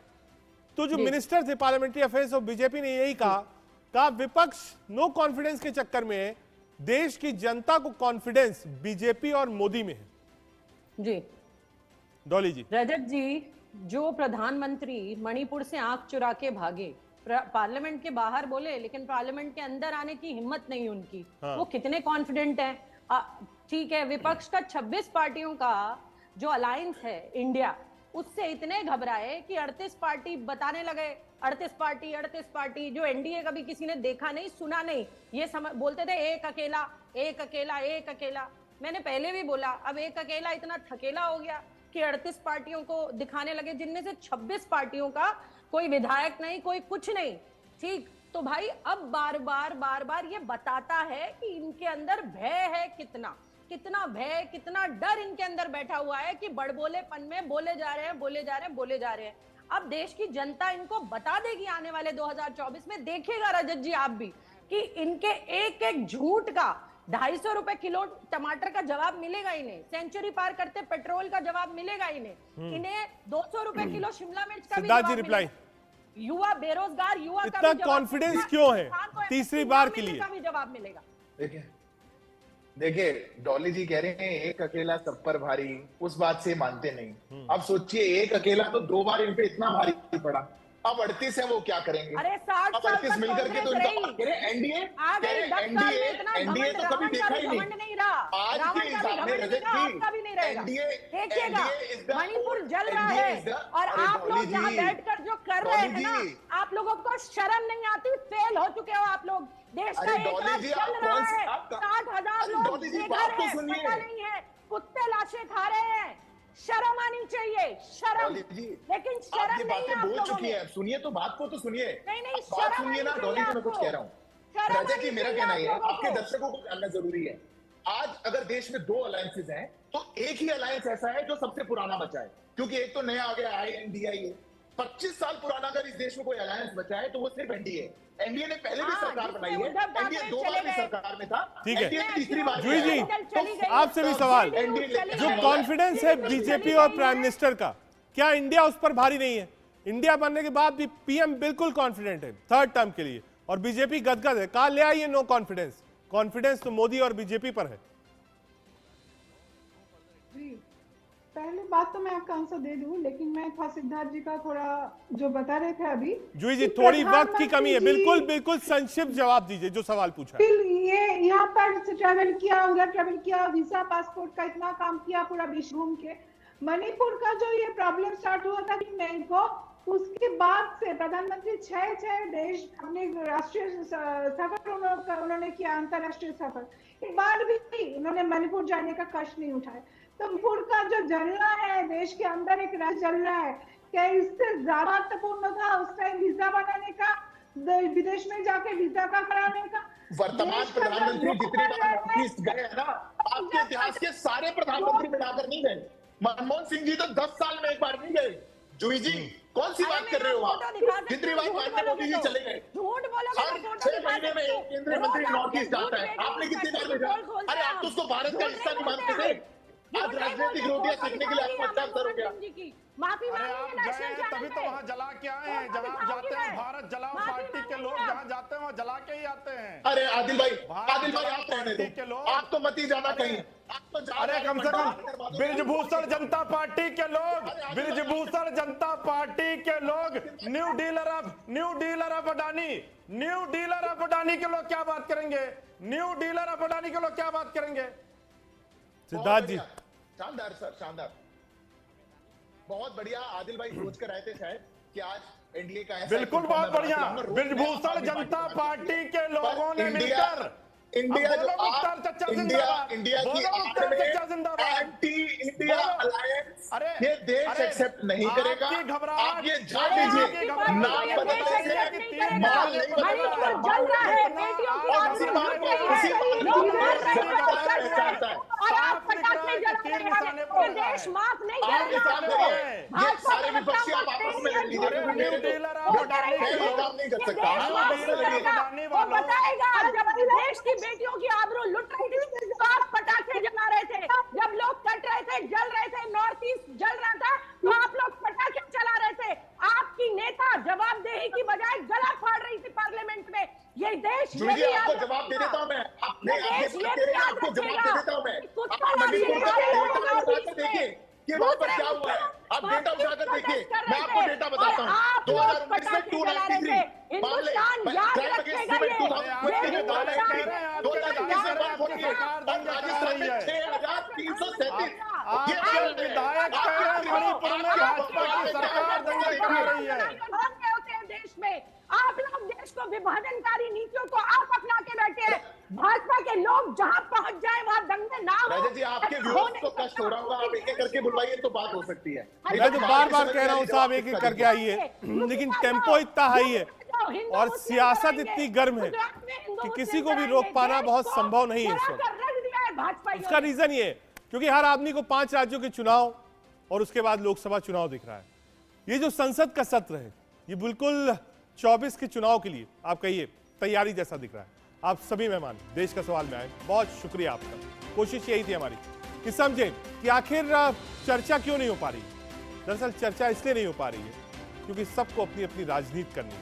तो जो मिनिस्टर थे पार्लियामेंट्री अफेयर्स ऑफ बीजेपी ने यही कहा विपक्ष नो कॉन्फिडेंस के चक्कर में देश की जनता को कॉन्फिडेंस बीजेपी और मोदी में है। जी डॉली जी। रजत जी, जो प्रधानमंत्री मणिपुर से आंख चुरा के भागे, पार्लियामेंट के बाहर बोले लेकिन पार्लियामेंट के अंदर आने की हिम्मत नहीं उनकी, वो कितने कॉन्फिडेंट हैं? ठीक है, विपक्ष का 26 पार्टियों का जो अलायंस है इंडिया, उससे इतने घबराए कि 38 पार्टी बताने लगे, 38 पार्टी जो एनडीए कभी किसी ने देखा नहीं सुना नहीं, ये बोलते थे एक अकेला एक अकेला एक अकेला। मैंने पहले भी बोला, अब एक अकेला इतना थकेला हो गया कि 38 पार्टियों को दिखाने लगे, जिनमें से 26 पार्टियों का कोई विधायक नहीं, कोई कुछ नहीं। ठीक, तो भाई अब बार बार ये बताता है कि इनके अंदर भय है, कितना भय, कितना डर इनके अंदर बैठा हुआ है कि बड़बोलेपन में बोले जा रहे हैं। अब देश की जनता इनको बता देगी आने वाले 2024 में, देखिएगा रजत जी आप भी, कि इनके एक एक झूठ का 250 रुपए किलो टमाटर का जवाब मिलेगा इन्हें, सेंचुरी पार करते पेट्रोल का जवाब मिलेगा इन्हें 200 रुपए किलो शिमला मिर्च का भी जवाब रिप्लाई। युवा बेरोजगार युवा का इतना कॉन्फिडेंस क्यों है तीसरी बार के लिए? का भी जवाब मिलेगा। देखिए डॉली जी कह रहे हैं एक अकेला सब पर भारी, उस बात से मानते नहीं। अब सोचिए एक अकेला तो 2 बार इन पे इतना भारी पड़ा, अब 38 है वो क्या करेंगे? अरे 60 अब 38 मिलकर के तो एनडीए तो कभी देखा ही नहीं। आज के हिसाब में रजत जी देखिएगा मणिपुर जल रहा है और आप लोग यहाँ बैठकर जो कर रहे हैं ना, आप लोगों को शर्म नहीं आती? फेल हो चुके हो आप लोग। देश का एक राज चल रहा है, 60,000 लोग बेघर हैं, पता नहीं है, कुत्ते लाशें खा रहे हैं। शर्म आनी चाहिए, शर्म। लेकिन शर्म नहीं बातें बोल चुकी है, सुनिए तो बात को तो सुनिए। नहीं बात सुनिए ना डॉली जी, मैं कुछ कह रहा हूँ। रजत जी मेरा कहना है, आपके दर्शकों को जानना जरूरी है, आज अगर देश में 2 अलायंसेज हैं तो एक ही अलायंस ऐसा है जो सबसे पुराना बचा है, क्योंकि एक तो नया आ गया INDIA। 25 साल पुराना अगर इस देश में कोई अलायंस बचा है तो वो सिर्फ एनडीए। एनडीए ने पहले भी सरकार बनाई है, एनडीए 2 बार भी सरकार में था, ठीक है। एनडीए तीसरी बार। जूही जी, तो आपसे भी सवाल, जो कॉन्फिडेंस है बीजेपी और प्राइम मिनिस्टर का, क्या इंडिया उस पर भारी नहीं है? इंडिया बनने के बाद भी पीएम बिल्कुल कॉन्फिडेंट है 3rd टर्म के लिए, और बीजेपी गदगद है। कहा ले आइए नो कॉन्फिडेंस, कॉन्फिडेंस तो मोदी और बीजेपी पर है। पहले बात तो मैं आपका आंसर दे दूं, लेकिन मैं था सिद्धार्थ जी का थोड़ा जो बता रहे थे अभी। जूही जी थोड़ी वक्त की कमी है, बिल्कुल संक्षिप्त जवाब दीजिए जो सवाल पूछा। ये यहाँ पर ट्रैवल किया, उधर ट्रैवल किया, वीजा पासपोर्ट का इतना काम किया, पूरा विश्व घूम के। मणिपुर का जो ये प्रॉब्लम स्टार्ट हुआ था मई को, उसके बाद से प्रधानमंत्री 6 देश अपने राष्ट्रीय सफर उन्होंने किया, अंतरराष्ट्रीय सफर। एक बार भी उन्होंने मणिपुर जाने का कष्ट नहीं उठाया। तो मणिपुर का जो जलना है, देश के अंदर एक राज्य जल रहा है, क्या इससे ज्यादा महत्वपूर्ण था उस टाइम वीजा बनाने का, विदेश में जाके वीजा का कराने का? वर्तमान प्रधानमंत्री जितने बार गए हैं ना, आपके इतिहास के सारे प्रधानमंत्री मिलाकर नहीं गए। मनमोहन सिंह जी तो 10 साल में एक बार नहीं गए। जूही जी कौन सी बात कर रहे हो आप? जितनी बार नरेंद्र मोदी जी चले गए, हर 6 महीने में एक केंद्रीय मंत्री नॉर्थ ईस्ट जाता है। आपने कितनी बार भेजा? अरे आप तो उसको भारत का हिस्सा नहीं मानते थे। आज राजनीतिक रोटियां सीखने के लिए आपको अच्छा अवसर हो गया। अरे आप गए तभी तो वहाँ जला के आए हैं, जब आप जाते हैं भारत जलाओ पार्टी के लोग जहाँ जाते हैं वहाँ जला के ही आते हैं। अरे आदिल भाई आप रहने दो, आप तो मत ही जाना कहीं। अरे कम से कम बृजभूषण जनता पार्टी के लोग, बृजभूषण जनता पार्टी के लोग, new dealer of Adani, new dealer of Adani के लोग क्या बात करेंगे? न्यू डीलर ऑफ अडानी के लोग क्या बात करेंगे? सिद्धार्थ जी शानदार सर, शानदार, बहुत बढ़िया। आदिल भाई सोच कर आए थे शायद कि आज एनडीए का बिल्कुल बहुत बढ़िया। बृजभूषण जनता पार्टी के लोगों ने मिलकर इंडिया की एंटी इंडिया अलायंस ये देश एक्सेप्ट नहीं करेगा। आप ये जान लीजिए, नाम बदलने से माल नहीं बदलेगा। देश माफ नहीं आप करेगा हिसाब आपको। करिए, ये सारे विपक्षी आप आपस में लड़ लीजिए, मेरे कोई काम नहीं कर सकता। आप आपस में लड़िए। वो बताएगा जब देश की बेटियों की आबरू लुट रही थी तो आप पटाखे जला रहे थे, जब लोग कट रहे थे, जल रहे थे, नॉर्थ ईस्ट जल रहा था तो आप लोग पटाखे चला रहे थे। आपकी नेता जवाबदेही की बजाय गला फाड़ रही थी पार्लियामेंट में। ये देश जूही जी, आपको जवाब दे देता हूं मैं, आपको जवाब दे देता हूं मैं। आप मणिपुर का डेटा उठाकर देखिए कि वहां पर क्या हुआ है, आप डेटा उठाकर देखिए, मैं आपको डेटा बताता हूं। 2019 में 293 मामले, क्राइम अगेंस्ट वुमेन 2020 में 293, 2021 में 148 और राजस्थान में 6337। ये विधायक कह रहे हैं मणिपुर में भाजपा की सरकार दंगल करा रही है। देश में आप लोग देश को विभाजनकारी नीतियों को आप अपना के बैठे हैं। भाजपा के लोग जहां पहुंच जाए वहां दंगे ना हो। राजा जी, आपके व्यूअर्स को कष्ट हो रहा होगा, आप एक एक करके बुलवाइए तो बात हो सकती है। मैं तो बार बार कह रहा हूं साहब एक एक करके आइए, लेकिन टेम्पो इतना हाई है और सियासत इतनी गर्म है कि किसी को भी रोक पाना बहुत संभव नहीं है इस वक्त। उसका रीजन ये है क्योंकि हर आदमी को 5 राज्यों के चुनाव और उसके बाद लोकसभा चुनाव दिख रहा है। ये जो संसद का सत्र है ये बिल्कुल 24 के चुनाव के लिए आप कहिए तैयारी जैसा दिख रहा है। आप सभी मेहमान देश का सवाल में आए, बहुत शुक्रिया आपका। कोशिश यही थी हमारी कि समझें कि आखिर चर्चा क्यों नहीं हो पा रही। दरअसल चर्चा इसलिए नहीं हो पा रही है क्योंकि सबको अपनी अपनी राजनीति करनी है,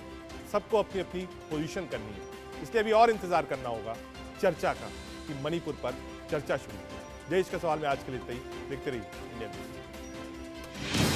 सबको अपनी अपनी पोजीशन करनी है। इसलिए अभी और इंतजार करना होगा चर्चा का कि मणिपुर पर चर्चा शुरू। देश का सवाल में आज के लिए इतना ही। देखते रहिए इंडिया न्यूज़।